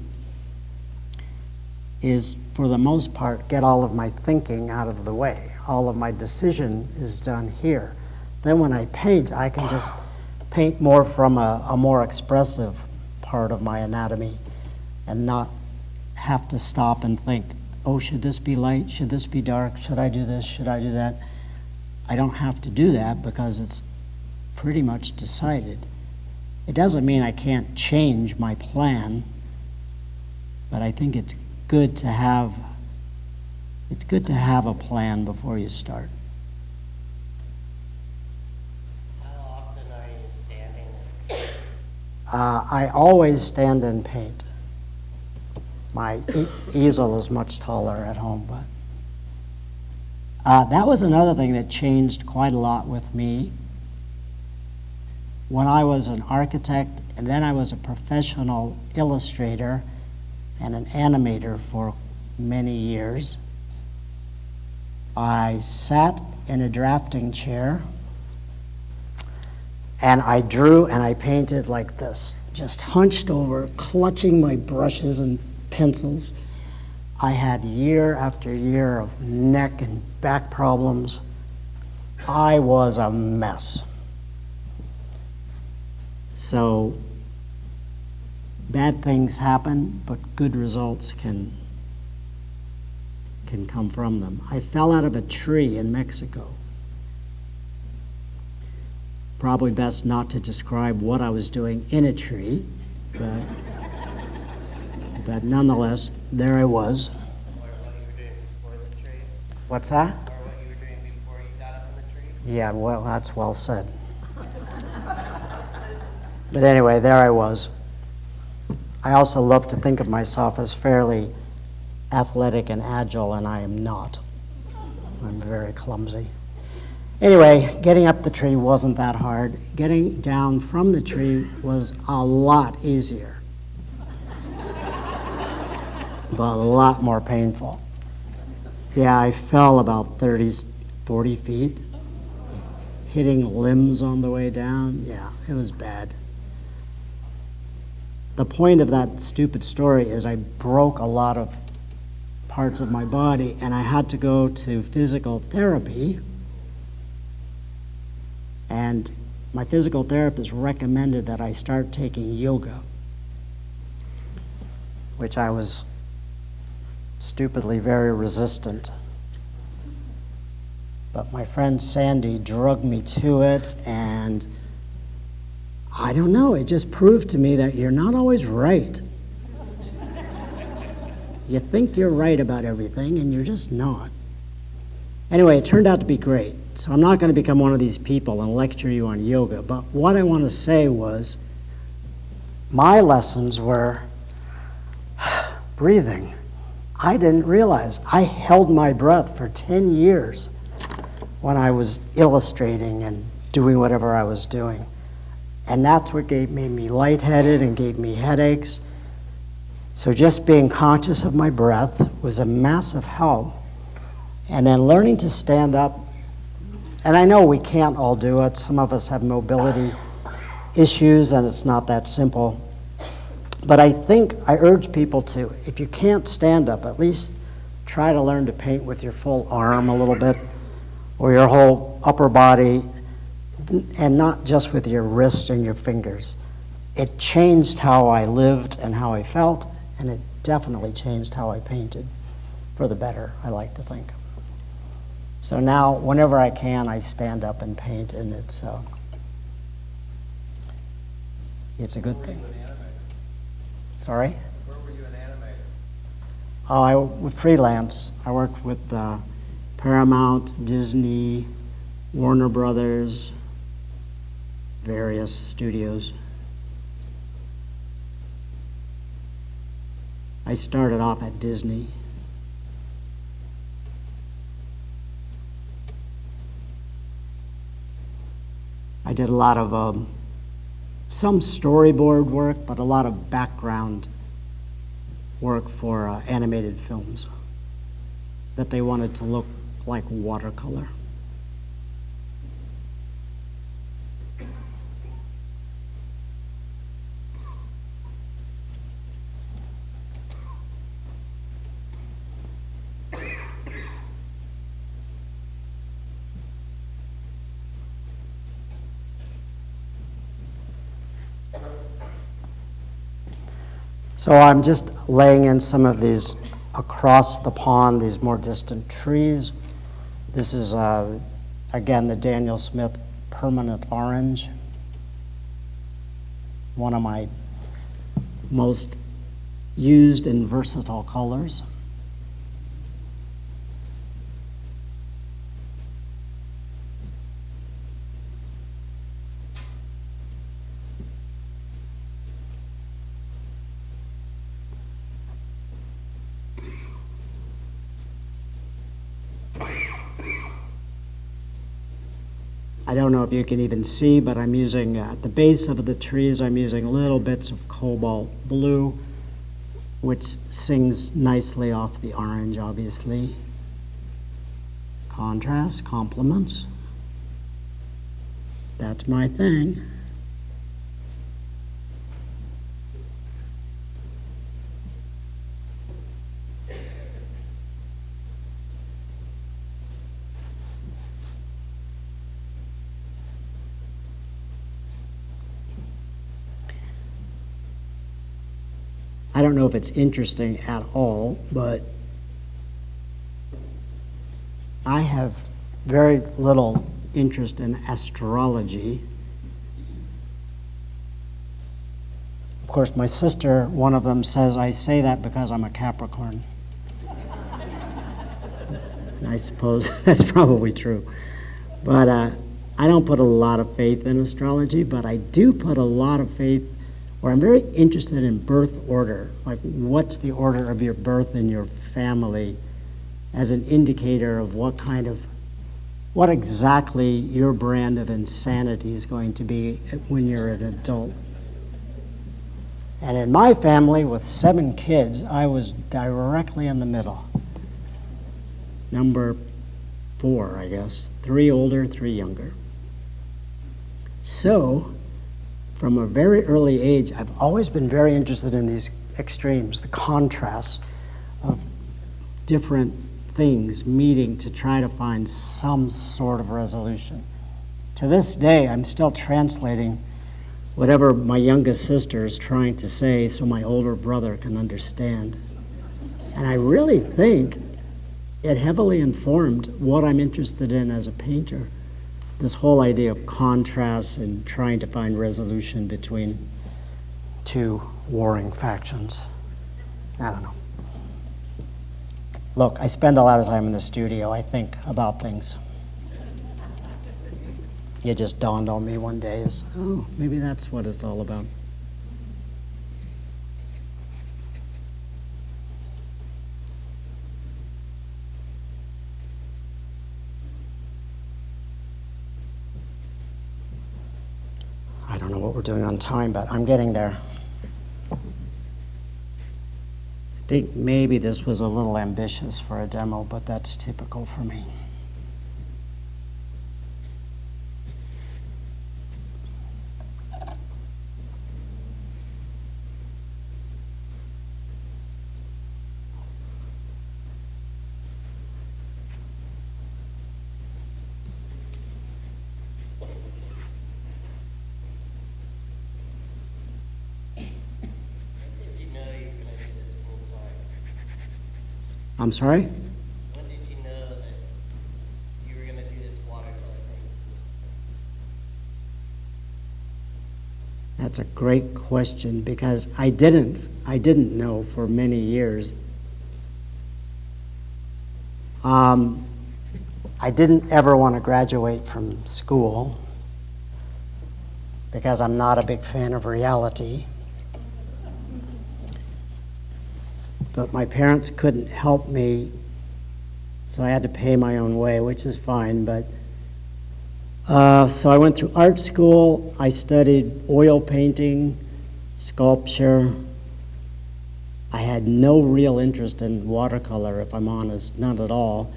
[SPEAKER 1] is, for the most part, get all of my thinking out of the way. All of my decision is done here. Then when I paint, I can just paint more from a more expressive part of my anatomy and not have to stop and think, oh, should this be light? Should this be dark? Should I do this? Should I do that? I don't have to do that because it's pretty much decided. It doesn't mean I can't change my plan, but I think it's good to have a plan before you start.
[SPEAKER 5] How often are you standing?
[SPEAKER 1] I always stand and paint. My easel is much taller at home, but that was another thing that changed quite a lot with me. When I was an architect, and then I was a professional illustrator and an animator for many years, I sat in a drafting chair and I drew and I painted like this, just hunched over, clutching my brushes and pencils. I had year after year of neck and back problems. I was a mess. So bad things happen, but good results can come from them. I fell out of a tree in Mexico. Probably best not to describe what I was doing in a tree, but nonetheless, there I was.
[SPEAKER 5] Or what you were doing before the tree?
[SPEAKER 1] What's that?
[SPEAKER 5] Or what you were doing before you got up in the tree?
[SPEAKER 1] Yeah, well, that's well said. But anyway, there I was. I also love to think of myself as fairly athletic and agile, and I am not. I'm very clumsy. Anyway, getting up the tree wasn't that hard. Getting down from the tree was a lot easier, but a lot more painful. See, I fell about 40 feet, hitting limbs on the way down. Yeah, it was bad. The point of that stupid story is I broke a lot of parts of my body, and I had to go to physical therapy. And my physical therapist recommended that I start taking yoga, which I was stupidly very resistant. But my friend Sandy drugged me to it, and I don't know, it just proved to me that you're not always right. You think you're right about everything, and you're just not. Anyway, it turned out to be great. So I'm not going to become one of these people and lecture you on yoga, but what I want to say was my lessons were breathing. I didn't realize I held my breath for 10 years when I was illustrating and doing whatever I was doing. And that's what made me lightheaded and gave me headaches. So just being conscious of my breath was a massive help. And then learning to stand up. And I know we can't all do it. Some of us have mobility issues, and it's not that simple. But I think I urge people to, if you can't stand up, at least try to learn to paint with your full arm a little bit, or your whole upper body, and not just with your wrist and your fingers. It changed how I lived and how I felt, and it definitely changed how I painted for the better, I like to think. So now, whenever I can, I stand up and paint, and it's a good thing. Sorry?
[SPEAKER 5] Where were you an animator?
[SPEAKER 1] Oh, I was freelance. I worked with Paramount, Disney, Warner Brothers, various studios. I started off at Disney. I did a lot of some storyboard work, but a lot of background work for animated films that they wanted to look like watercolor. So I'm just laying in some of these across the pond, these more distant trees. This is, again, the Daniel Smith Permanent Orange, one of my most used and versatile colors. I don't know if you can even see, but I'm using, at the base of the trees, I'm using little bits of cobalt blue, which sings nicely off the orange, obviously. Contrast, complements. That's my thing. I don't know if it's interesting at all, but I have very little interest in astrology. Of course, my sister, one of them, says I say that because I'm a Capricorn. And I suppose that's probably true. But I don't put a lot of faith in astrology, but I do put a lot of faith, or I'm very interested in birth order, like what's the order of your birth in your family as an indicator of what exactly your brand of insanity is going to be when you're an adult. And in my family, with 7 kids, I was directly in the middle. Number 4, I guess. 3 older, 3 younger. So, from a very early age, I've always been very interested in these extremes, the contrasts of different things meeting to try to find some sort of resolution. To this day, I'm still translating whatever my youngest sister is trying to say so my older brother can understand. And I really think it heavily informed what I'm interested in as a painter. This whole idea of contrast and trying to find resolution between 2 warring factions. I don't know. Look, I spend a lot of time in the studio. I think about things. It just dawned on me one day is, oh, maybe that's what it's all about. I don't know what we're doing on time, but I'm getting there. I think maybe this was a little ambitious for a demo, but that's typical for me. I'm sorry?
[SPEAKER 5] When did you know that you were going to do this watercolor thing?
[SPEAKER 1] That's a great question because I didn't know for many years. I didn't ever want to graduate from school because I'm not a big fan of reality. But my parents couldn't help me, so I had to pay my own way, which is fine. But so I went through art school. I studied oil painting, sculpture. I had no real interest in watercolor, if I'm honest, not at all,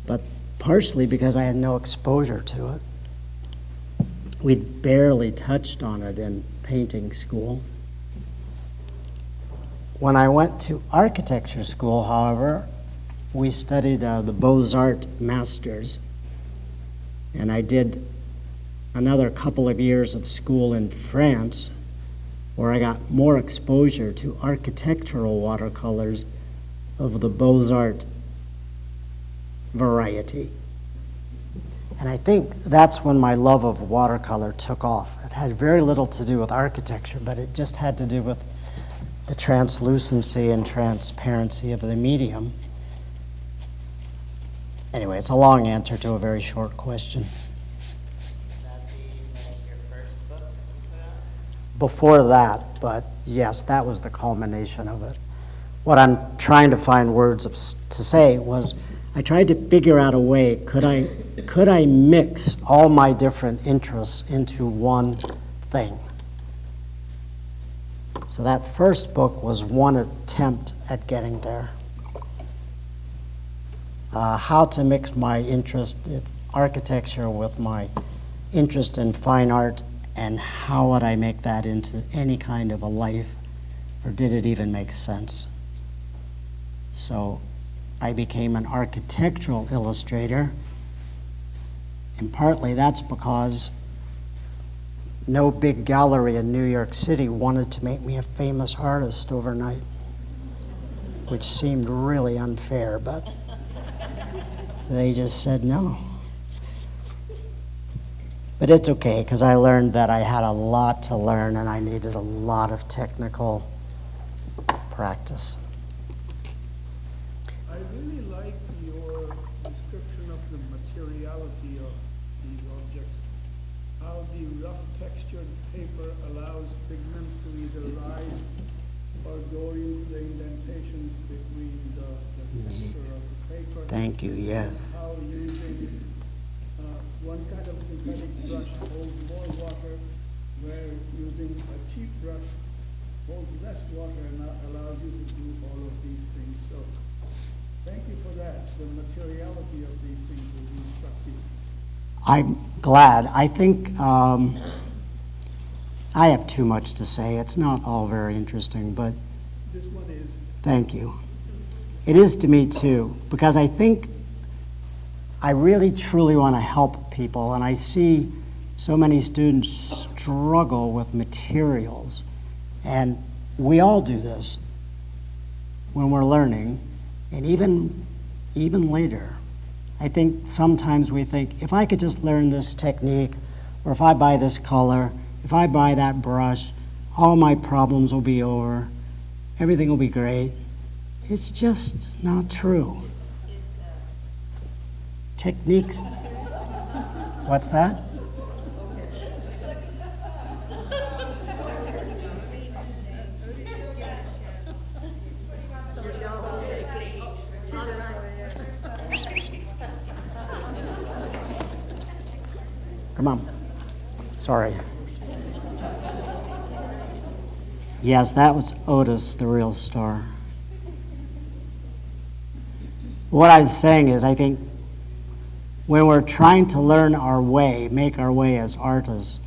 [SPEAKER 1] but partially because I had no exposure to it. We'd barely touched on it in painting school. When I went to architecture school, however, we studied the Beaux-Arts masters, and I did another couple of years of school in France, where I got more exposure to architectural watercolors of the Beaux-Arts variety. And I think that's when my love of watercolor took off. It had very little to do with architecture, but it just had to do with the translucency and transparency of the medium. Anyway, it's a long answer to a very short question.
[SPEAKER 5] Would that be like your first book you put out?
[SPEAKER 1] Before that, but yes, that was the culmination of it. What I'm trying to find words to say was, I tried to figure out a way, could I mix all my different interests into one thing? So that first book was one attempt at getting there. How to mix my interest in architecture with my interest in fine art, and how would I make that into any kind of a life, or did it even make sense? So I became an architectural illustrator, and partly that's because no big gallery in New York City wanted to make me a famous artist overnight, which seemed really unfair, but they just said no. But it's okay, because I learned that I had a lot to learn and I needed a lot of technical practice.
[SPEAKER 6] I really like your description of the materiality of these objects, how the rough textured paper allows pigment to either rise or go into the indentations between the texture of the paper.
[SPEAKER 1] Thank you, yes.
[SPEAKER 6] How using one kind of synthetic brush holds more water, where using a cheap brush holds less water and allows you to do all of these things. So thank you for that. The materiality of these things will be instructive.
[SPEAKER 1] I'm glad. I think I have too much to say. It's not all very interesting, but
[SPEAKER 6] This one is.
[SPEAKER 1] thank you. It is to me too, because I think I really truly want to help people, and I see so many students struggle with materials, and we all do this when we're learning, and even later. I think sometimes we think, if I could just learn this technique, or if I buy this color, if I buy that brush, all my problems will be over, everything will be great. It's just not true. Techniques. What's that? Come on. Sorry. Yes, that was Otis, the real star. What I was saying is, I think when we're trying to learn our way, make our way as artists,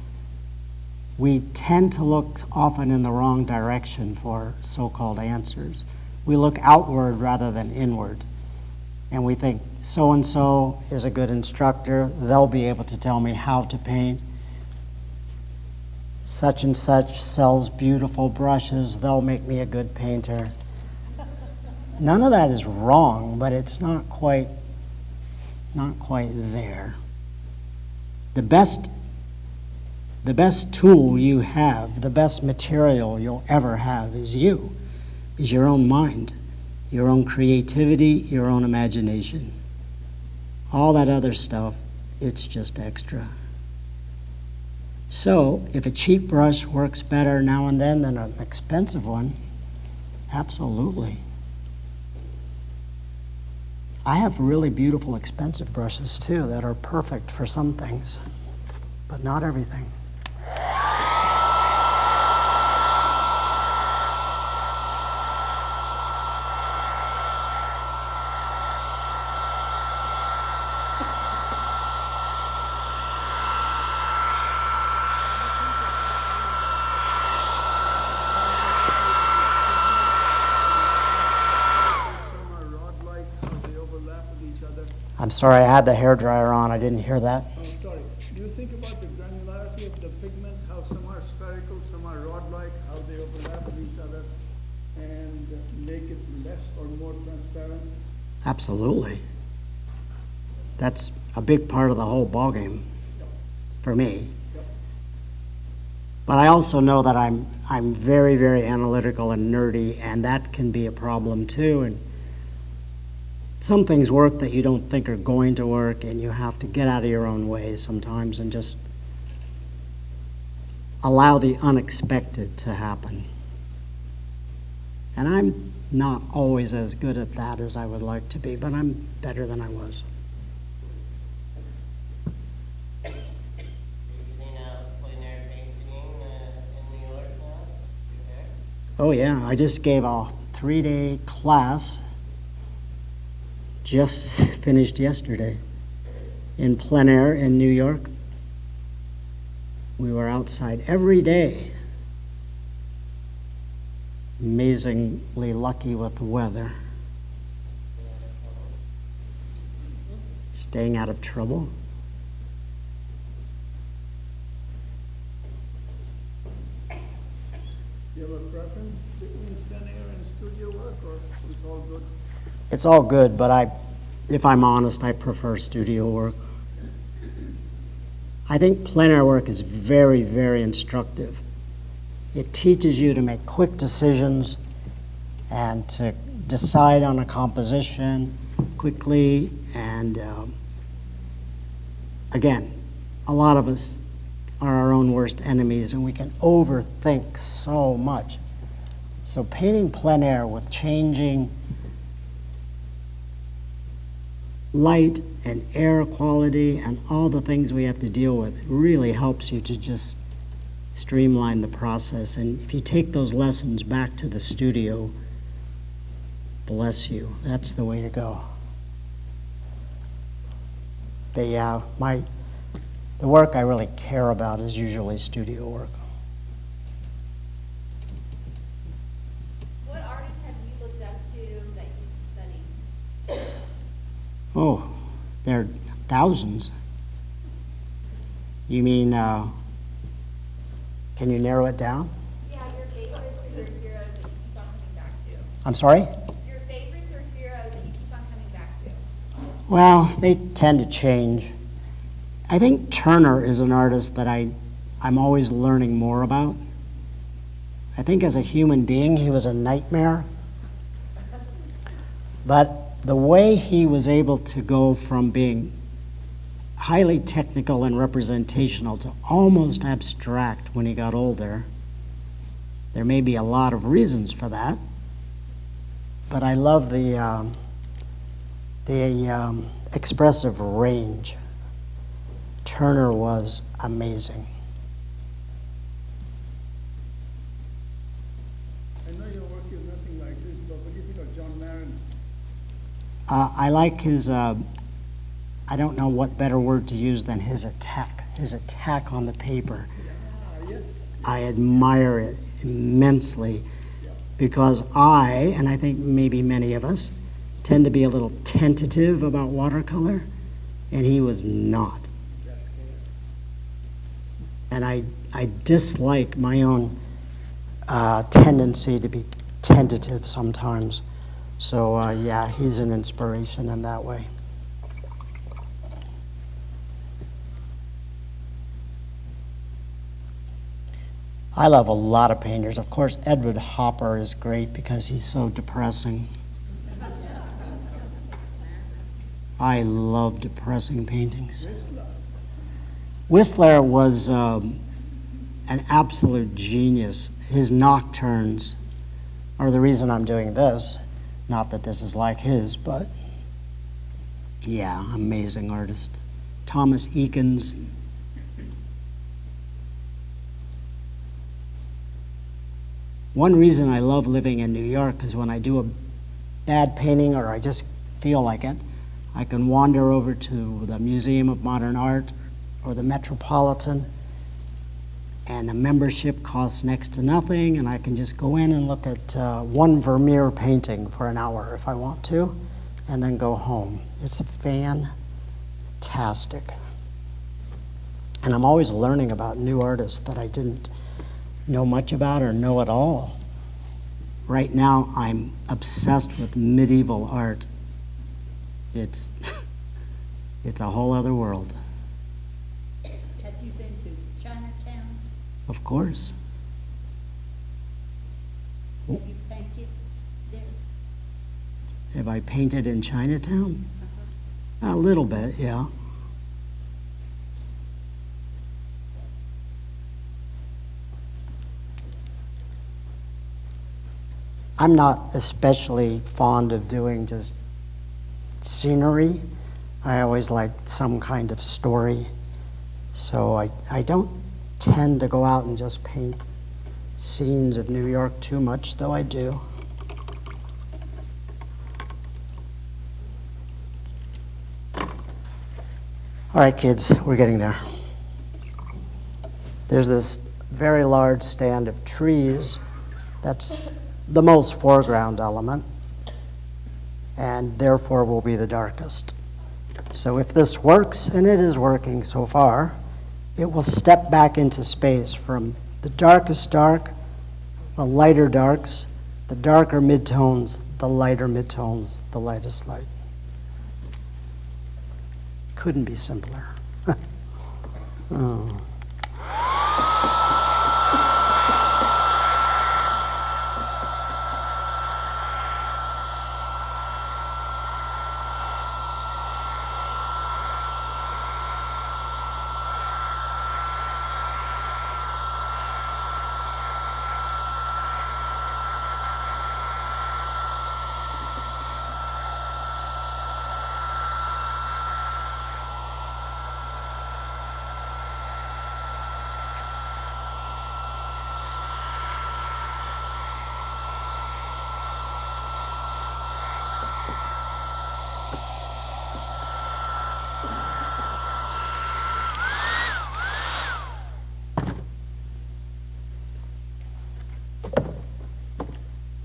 [SPEAKER 1] we tend to look often in the wrong direction for so-called answers. We look outward rather than inward. And we think, so-and-so is a good instructor, they'll be able to tell me how to paint. Such and such sells beautiful brushes, they'll make me a good painter. None of that is wrong, but it's not quite there. The best tool you have, the best material you'll ever have is your own mind, your own creativity, your own imagination. All that other stuff, it's just extra. So, if a cheap brush works better now and then than an expensive one, absolutely. I have really beautiful expensive brushes too that are perfect for some things, but not everything. I'm sorry, I had the hairdryer on. I didn't hear that.
[SPEAKER 6] Oh, sorry. Do you think about the granularity of the pigment, how some are spherical, some are rod-like, how make it less or more transparent?
[SPEAKER 1] Absolutely. That's a big part of the whole ballgame for me.
[SPEAKER 6] Yep.
[SPEAKER 1] But I also know that I'm very, very analytical and nerdy, and that can be a problem too. And some things work that you don't think are going to work, and you have to get out of your own way sometimes and just allow the unexpected to happen. And I'm not always as good at that as I would like to be, but I'm better than I was.
[SPEAKER 5] You're using plein air painting in New York now? You there?
[SPEAKER 1] Oh yeah, I just gave a 3-day class, just finished yesterday, in plein air in New York. We were outside every day. Amazingly lucky with the weather. Staying out of trouble.
[SPEAKER 6] Do you have a preference between plein air and studio work, or it's all good?
[SPEAKER 1] It's all good, but if I'm honest, I prefer studio work. I think plein air work is very, very instructive. It teaches you to make quick decisions and to decide on a composition quickly. And again, a lot of us are our own worst enemies, and we can overthink so much. So painting plein air with changing light and air quality and all the things we have to deal with really helps you to just streamline the process. And if you take those lessons back to the studio, bless you, that's the way to go. But yeah, the work I really care about is usually studio work.
[SPEAKER 3] What artists have you looked up to that you've studied?
[SPEAKER 1] Oh, there are thousands. You mean, can you narrow it down?
[SPEAKER 3] Yeah, your favorites or your heroes that you keep on coming back to.
[SPEAKER 1] I'm sorry?
[SPEAKER 3] Your favorites or heroes that you keep on coming back to.
[SPEAKER 1] Well, they tend to change. I think Turner is an artist that I'm always learning more about. I think as a human being, he was a nightmare. But the way he was able to go from being highly technical and representational to almost abstract when he got older, there may be a lot of reasons for that. But I love the expressive range. Turner was amazing.
[SPEAKER 6] I know your work is nothing like this, but what do you think of John Marin?
[SPEAKER 1] I like his, I don't know what better word to use than his attack on the paper.
[SPEAKER 6] Yes.
[SPEAKER 1] I admire it immensely because and I think maybe many of us, tend to be a little tentative about watercolor, and he was not. And I dislike my own tendency to be tentative sometimes. So yeah, he's an inspiration in that way. I love a lot of painters. Of course, Edward Hopper is great because he's so depressing. I love depressing paintings. Whistler was an absolute genius. His nocturnes are the reason I'm doing this. Not that this is like his, but yeah, amazing artist. Thomas Eakins. One reason I love living in New York is when I do a bad painting or I just feel like it, I can wander over to the Museum of Modern Art or the Metropolitan, and a membership costs next to nothing, and I can just go in and look at one Vermeer painting for an hour if I want to, and then go home. It's fantastic. And I'm always learning about new artists that I didn't know much about or know at all. right now I'm obsessed with medieval art. It's, it's a whole other world.
[SPEAKER 7] Have you been to Chinatown?
[SPEAKER 1] Of course.
[SPEAKER 7] Have you painted there?
[SPEAKER 1] Have I painted in Chinatown? A little bit, yeah. I'm not especially fond of doing just scenery. I always like some kind of story. So I don't tend to go out and just paint scenes of New York too much, though I do. All right, kids, we're getting there. There's this very large stand of trees. That's the most foreground element, and therefore will be the darkest. So if this works, and it is working so far, it will step back into space from the darkest dark, the lighter darks, the darker midtones, the lighter midtones, the lightest light. Couldn't be simpler. Oh.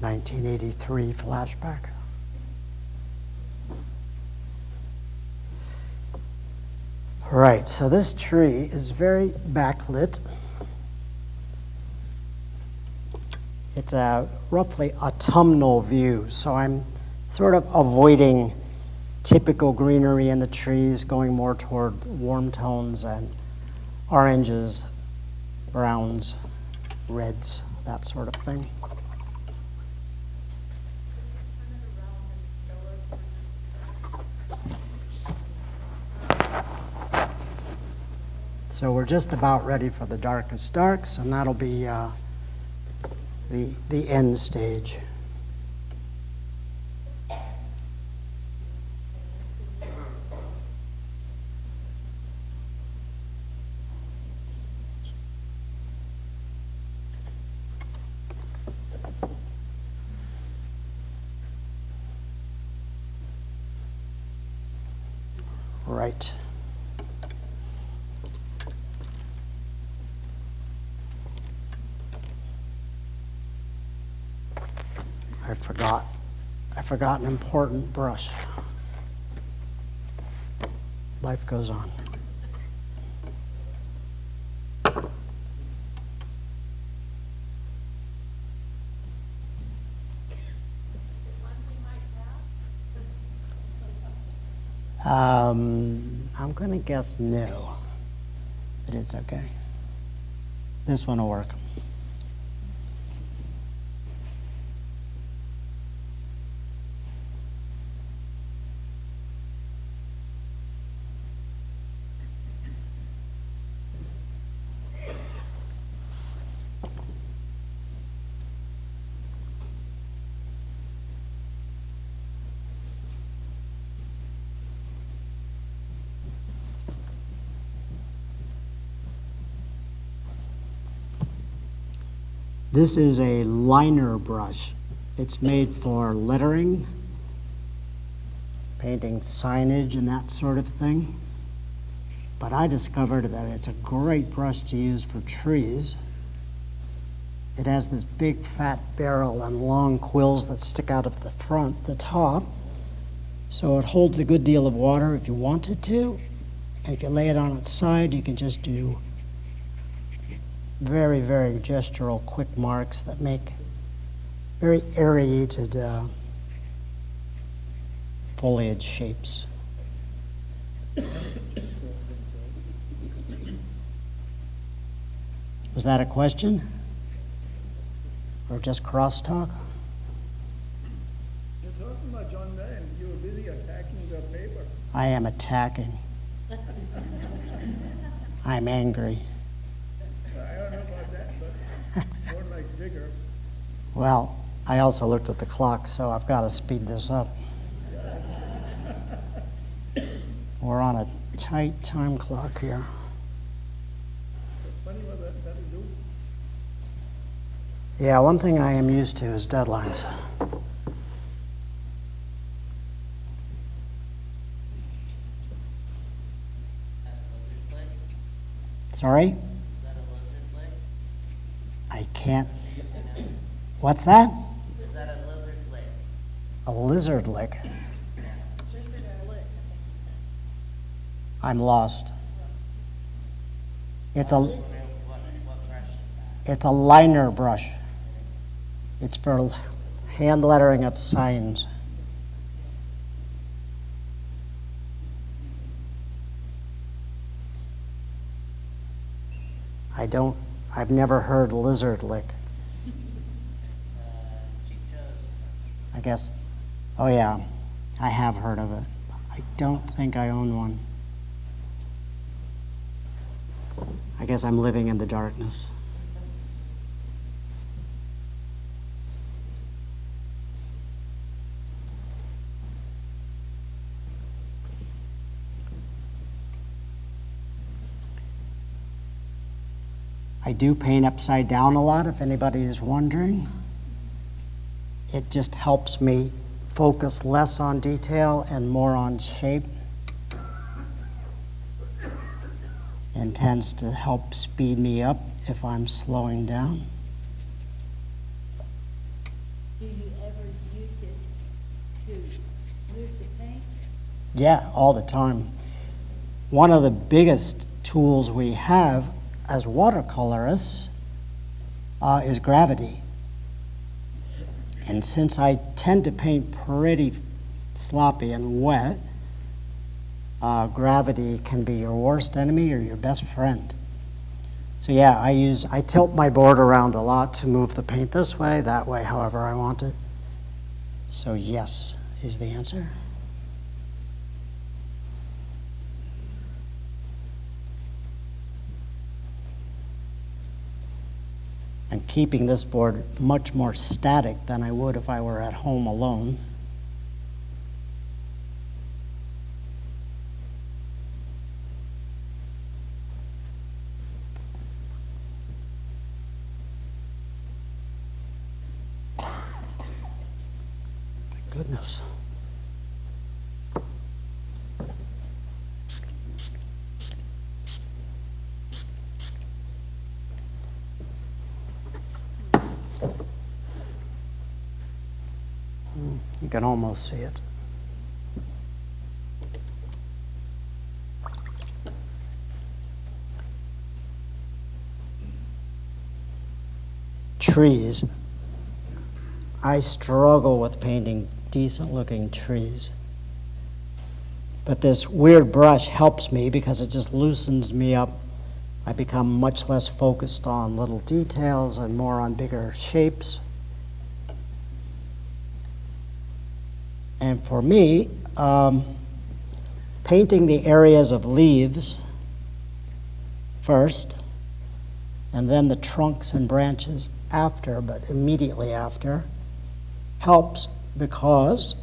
[SPEAKER 1] (1983) flashback. Right, so this tree is very backlit. It's a roughly autumnal view, so I'm sort of avoiding typical greenery in the trees, going more toward warm tones and oranges, browns, reds, that sort of thing. So we're just about ready for the darkest darks, and that'll be the end stage. Right. I forgot an important brush. Life goes on. I'm going to guess no, but it's okay. This one will work. This is a liner brush. It's made for lettering, painting signage and that sort of thing. But I discovered that it's a great brush to use for trees. It has this big fat barrel and long quills that stick out of the front, the top. So it holds a good deal of water if you want it to. And if you lay it on its side, you can just do very, very gestural quick marks that make very aerated foliage shapes. Was that a question? Or just crosstalk?
[SPEAKER 6] You're talking about John Mayer, and you were busy attacking the paper.
[SPEAKER 1] I am attacking. I'm angry.
[SPEAKER 6] I don't know about that, but more like vigor.
[SPEAKER 1] Well, I also looked at the clock, so I've got to speed this up. We're on a tight time clock here.
[SPEAKER 6] Funny what that'll do.
[SPEAKER 1] Yeah, one thing I am used to is deadlines.
[SPEAKER 5] That lizard flick?
[SPEAKER 1] Sorry?
[SPEAKER 5] Is that a lizard flick?
[SPEAKER 1] I can't. What's that?
[SPEAKER 5] Is that a lizard flick?
[SPEAKER 1] A lizard lick.
[SPEAKER 3] Lizard or lick, I think he said.
[SPEAKER 1] I'm lost. It's a
[SPEAKER 5] What brush is that?
[SPEAKER 1] it's a liner brush. It's for hand lettering of signs. I've never heard lizard lick.
[SPEAKER 5] Cheap Joe's.
[SPEAKER 1] I guess, oh yeah, I have heard of it. I don't think I own one. I guess I'm living in the darkness. I do paint upside down a lot, if anybody is wondering. It just helps me focus less on detail and more on shape, and tends to help speed me up if I'm slowing down.
[SPEAKER 7] Do you ever use it to move the paint?
[SPEAKER 1] Yeah, all the time. One of the biggest tools we have as watercolorists is gravity. And since I tend to paint pretty sloppy and wet, gravity can be your worst enemy or your best friend. So yeah, I tilt my board around a lot to move the paint this way, that way, however I want it. So yes is the answer. I'm keeping this board much more static than I would if I were at home alone. My goodness. You can almost see it. Trees. I struggle with painting decent-looking trees. But this weird brush helps me because it just loosens me up. I become much less focused on little details and more on bigger shapes. And for me, painting the areas of leaves first, and then the trunks and branches after, but immediately after, helps because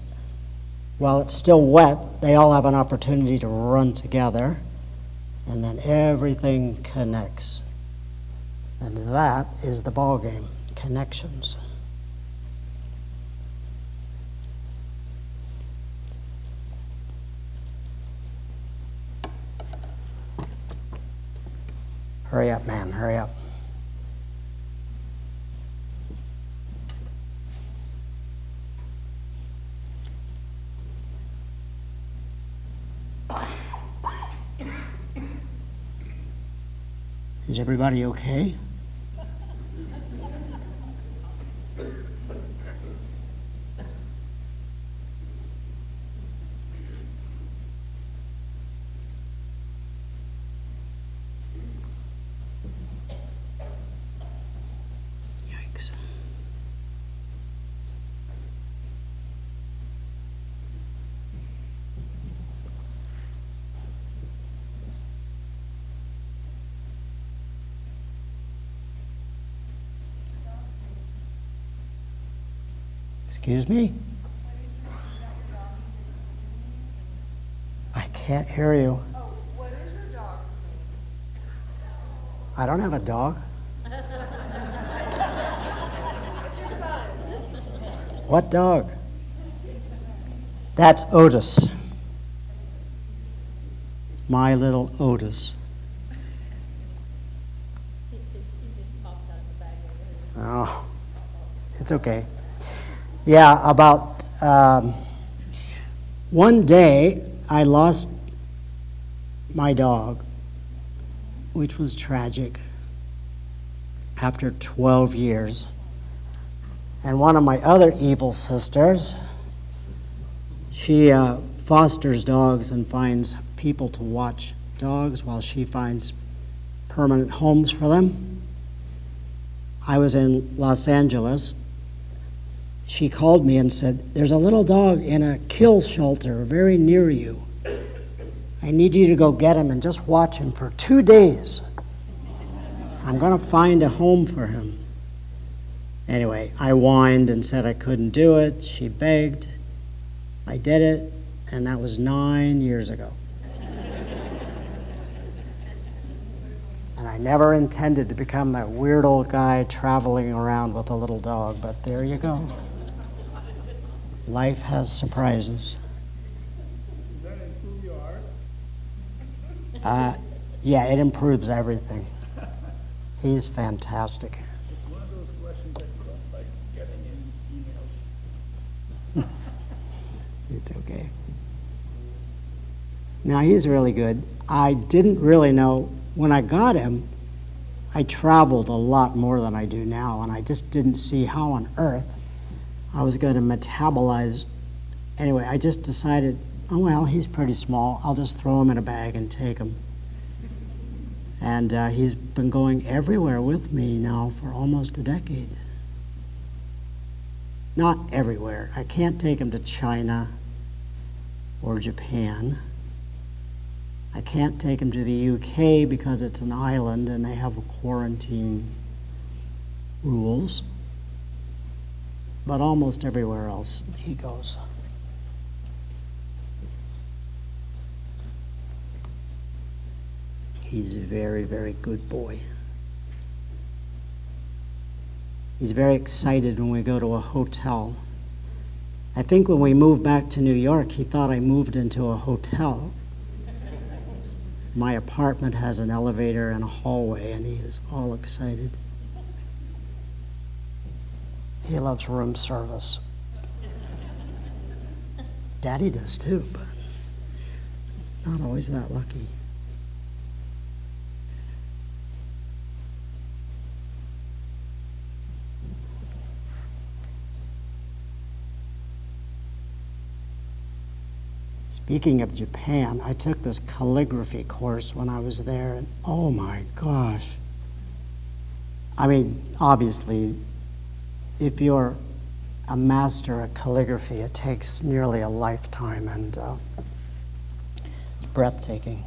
[SPEAKER 1] while it's still wet, they all have an opportunity to run together, and then everything connects. And that is the ball game, connections. Hurry up, man, hurry up. Is everybody okay? Excuse me? I can't hear you.
[SPEAKER 3] Oh, what is your dog's name?
[SPEAKER 1] I don't have a dog.
[SPEAKER 3] What's your son?
[SPEAKER 1] What dog? That's Otis. My little Otis.
[SPEAKER 7] He just popped out of the bag over here.
[SPEAKER 1] Oh, it's okay. Yeah, about one day I lost my dog, which was tragic, after 12 years. And one of my other evil sisters, she fosters dogs and finds people to watch dogs while she finds permanent homes for them. I was in Los Angeles. She called me and said, "There's a little dog in a kill shelter very near you. I need you to go get him and just watch him for 2 days. I'm going to find a home for him." Anyway, I whined and said I couldn't do it. She begged. I did it, and that was 9 years ago. And I never intended to become that weird old guy traveling around with a little dog, but there you go. Life has surprises.
[SPEAKER 6] Does that improve your art?
[SPEAKER 1] Yeah, it improves everything. He's fantastic.
[SPEAKER 6] It's one of those questions that you don't like getting in emails.
[SPEAKER 1] It's okay. Now, he's really good. I didn't really know, when I got him, I traveled a lot more than I do now, and I just didn't see how on earth I was going to metabolize. Anyway, I just decided, oh, well, he's pretty small. I'll just throw him in a bag and take him. And he's been going everywhere with me now for almost a decade. Not everywhere. I can't take him to China or Japan. I can't take him to the UK because it's an island and they have quarantine rules. But almost everywhere else he goes. He's a very, very good boy. He's very excited when we go to a hotel. I think when we moved back to New York, he thought I moved into a hotel. My apartment has an elevator and a hallway, and he is all excited. He loves room service. Daddy does too, but not always that lucky. Speaking of Japan, I took this calligraphy course when I was there, and oh my gosh. I mean, obviously, if you're a master at calligraphy, it takes nearly a lifetime, and it's breathtaking.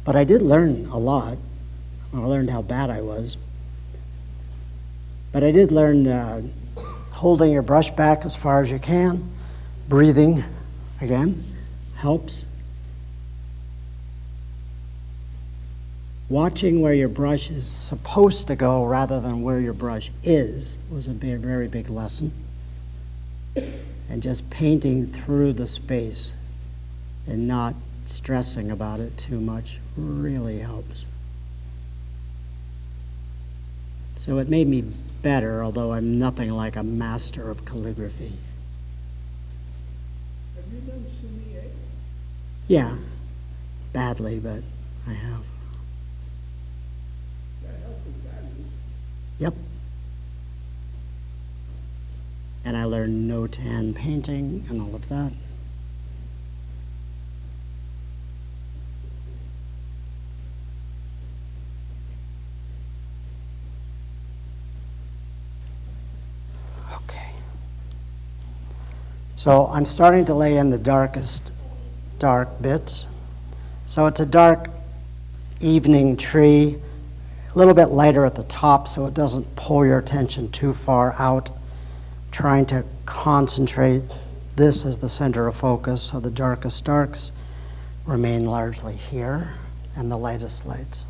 [SPEAKER 1] But I did learn a lot. I learned how bad I was. But I did learn holding your brush back as far as you can, breathing, again, helps. Watching where your brush is supposed to go rather than where your brush is was a very big lesson. And just painting through the space and not stressing about it too much really helps. So it made me better, although I'm nothing like a master of calligraphy.
[SPEAKER 6] Have you done sumi-e?
[SPEAKER 1] Yeah, badly, but I have.
[SPEAKER 6] That helps with values.
[SPEAKER 1] Yep. And I learned no-tan painting and all of that. Okay. So I'm starting to lay in the darkest dark bits. So it's a dark evening tree, a little bit lighter at the top so it doesn't pull your attention too far out trying to concentrate this as the center of focus, so the darkest darks remain largely here, and the lightest lights.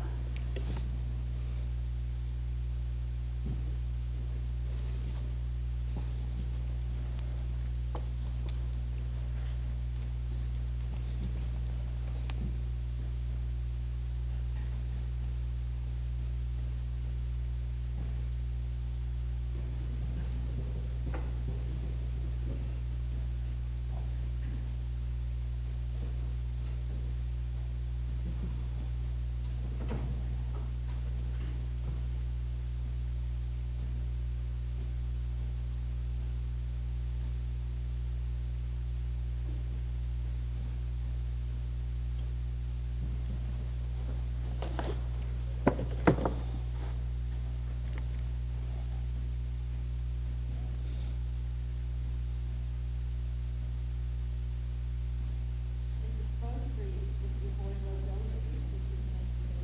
[SPEAKER 7] It's a fun for you if your boy loves elevators since his name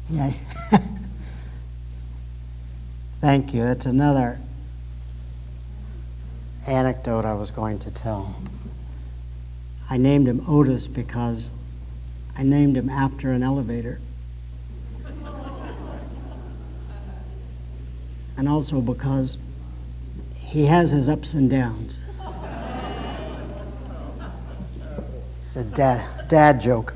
[SPEAKER 7] is Amos.
[SPEAKER 1] Yeah. Thank you. That's another anecdote I was going to tell. I named him Otis because I named him after an elevator. And also because he has his ups and downs. It's a dad joke.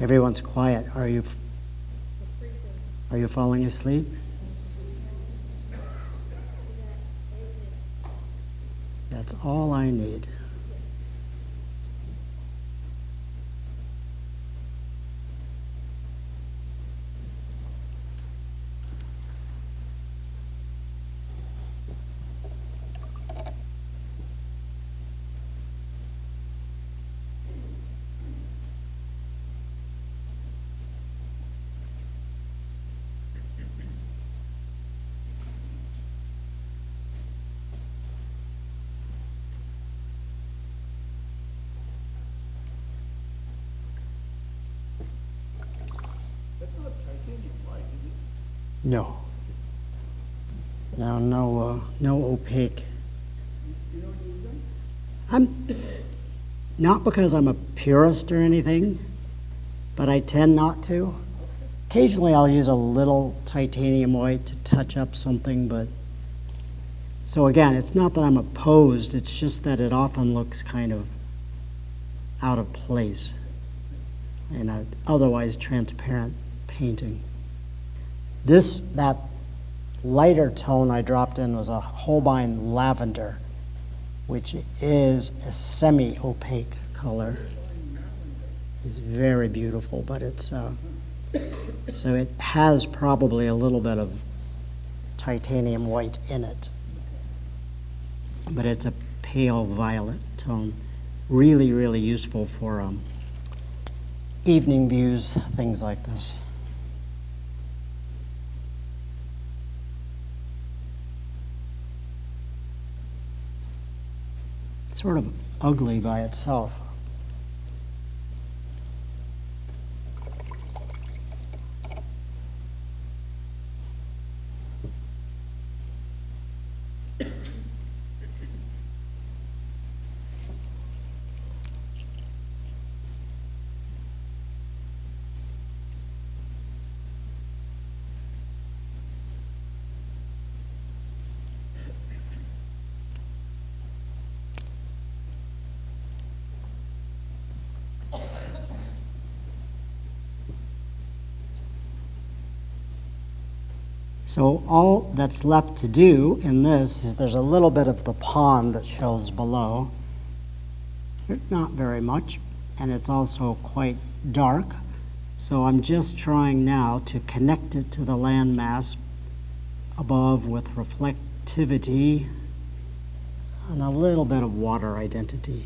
[SPEAKER 1] Everyone's quiet. Are you falling asleep? That's all I need.
[SPEAKER 6] That's not titanium white, is it?
[SPEAKER 1] No. No opaque.
[SPEAKER 6] You don't use them?
[SPEAKER 1] I'm not because I'm a purist or anything, but I tend not to. Occasionally I'll use a little titanium white to touch up something, but so again, it's not that I'm opposed, it's just that it often looks kind of out of place in an otherwise transparent painting. That lighter tone I dropped in was a Holbein lavender, which is a semi-opaque color. It's very beautiful, but it's so it has probably a little bit of titanium white in it, but it's a pale violet tone. Really, really useful for evening views, things like this. It's sort of ugly by itself. So all that's left to do in this is there's a little bit of the pond that shows below. Not very much, and it's also quite dark. So I'm just trying now to connect it to the landmass above with reflectivity and a little bit of water identity.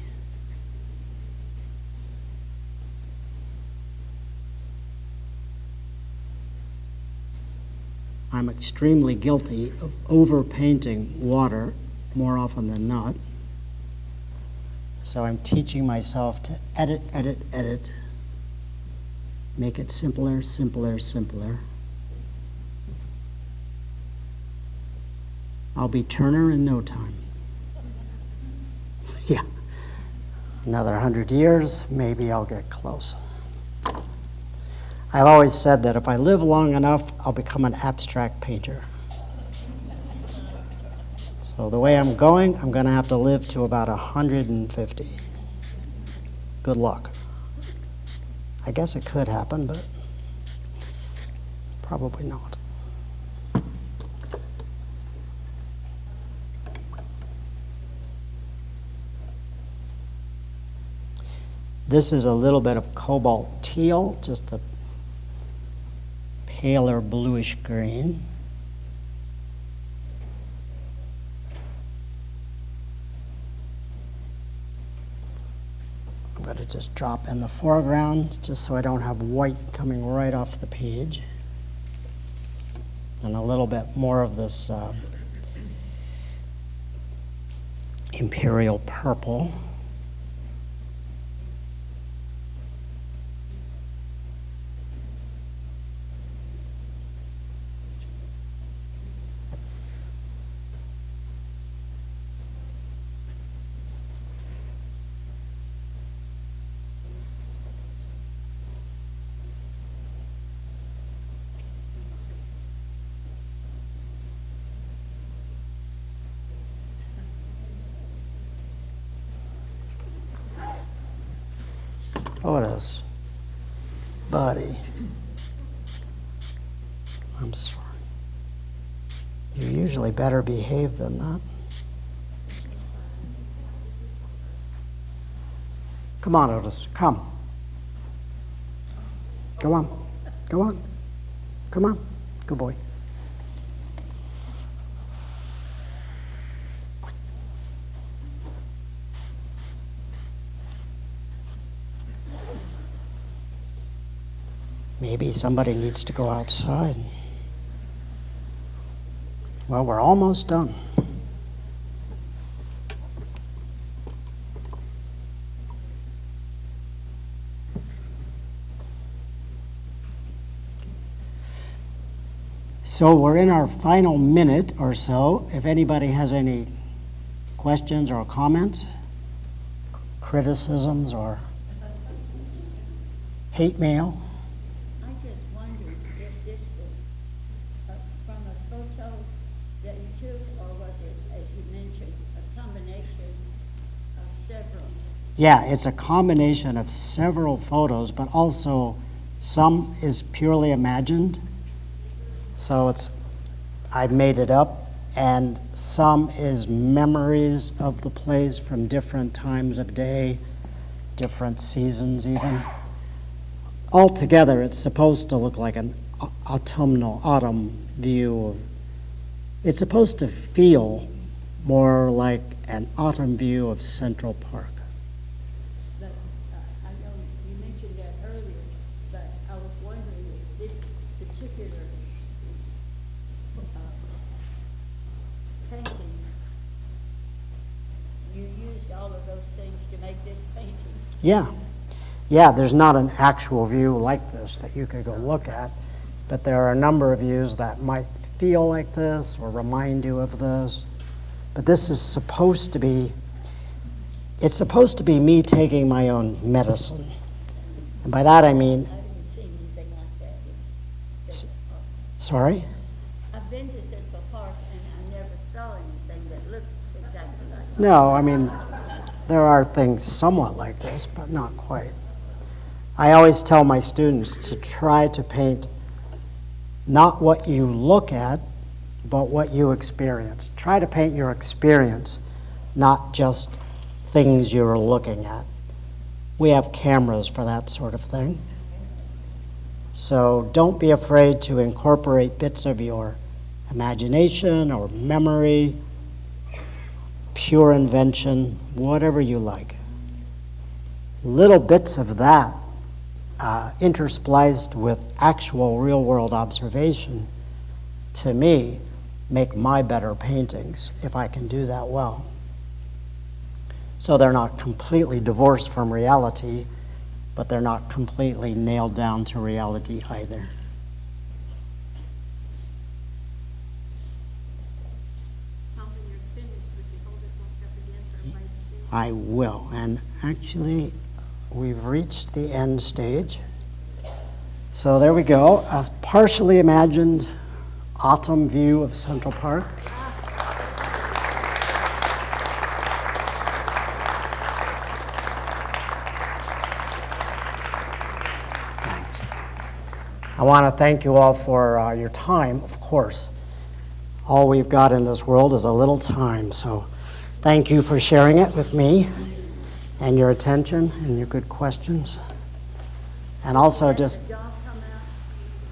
[SPEAKER 1] I'm extremely guilty of overpainting water more often than not. So I'm teaching myself to edit, edit, edit. Make it simpler, simpler, simpler. I'll be Turner in no time. Yeah. Another 100 years, maybe I'll get close. I've always said that if I live long enough, I'll become an abstract painter. So the way I'm going to have to live to about 150. Good luck. I guess it could happen, but probably not. This is a little bit of cobalt teal, just a paler bluish green. I'm going to just drop in the foreground just so I don't have white coming right off the page. And a little bit more of this imperial purple. Otis, buddy, I'm sorry. You're usually better behaved than that. Come on, Otis, come. Go on, go on, come on, good boy. Maybe somebody needs to go outside. Well, we're almost done. So we're in our final minute or so. If anybody has any questions or comments, criticisms or hate mail.
[SPEAKER 7] I just wondered if this was from a photo that you took, or was it, as you mentioned, a combination of several?
[SPEAKER 1] Yeah, it's a combination of several photos, but also some is purely imagined. So I made it up, and some is memories of the place from different times of day, different seasons even. Altogether, it's supposed to look like an autumn view. It's supposed to feel more like an autumn view of Central Park.
[SPEAKER 7] But I know you mentioned that earlier, but I was wondering if this particular painting, you used all of those things to make this painting?
[SPEAKER 1] Yeah. Yeah, there's not an actual view like this that you could go look at, but there are a number of views that might feel like this or remind you of this. But this is supposed to be, it's supposed to be me taking my own medicine. And by that I mean,
[SPEAKER 7] I didn't see anything like that in Central Park.
[SPEAKER 1] sorry?
[SPEAKER 7] I've been to Central Park and I never saw anything that looked exactly like that.
[SPEAKER 1] No, I mean, there are things somewhat like this, but not quite. I always tell my students to try to paint not what you look at, but what you experience. Try to paint your experience, not just things you're looking at. We have cameras for that sort of thing. So don't be afraid to incorporate bits of your imagination or memory, pure invention, whatever you like. Little bits of that interspliced with actual real-world observation, to me, make my better paintings if I can do that well. So they're not completely divorced from reality, but they're not completely nailed down to reality either.
[SPEAKER 3] Tell me you're finished, would you hold it looked up again for everybody to see?
[SPEAKER 1] I will, and actually, we've reached the end stage. So there we go, a partially imagined autumn view of Central Park. Thanks. I want to thank you all for your time, of course. All we've got in this world is a little time, so thank you for sharing it with me and your attention and your good questions. And also just,
[SPEAKER 7] Dog come out,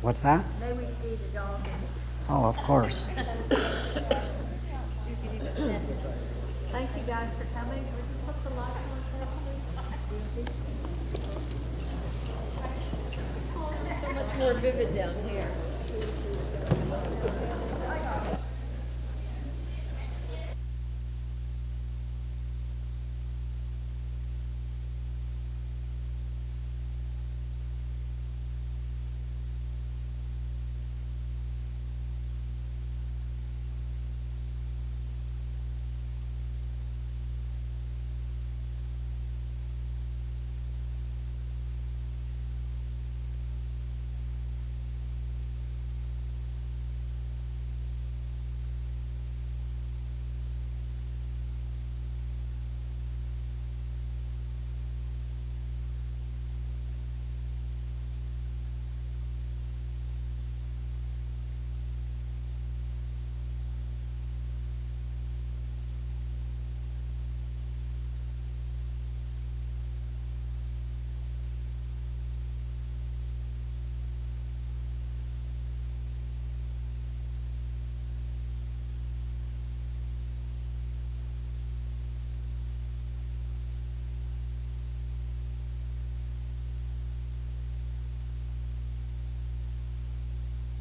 [SPEAKER 1] what's that?
[SPEAKER 7] may we see the dog?
[SPEAKER 1] Oh, of course.
[SPEAKER 2] Thank you guys for coming. Would you put the lights on first, please? So much more vivid down here.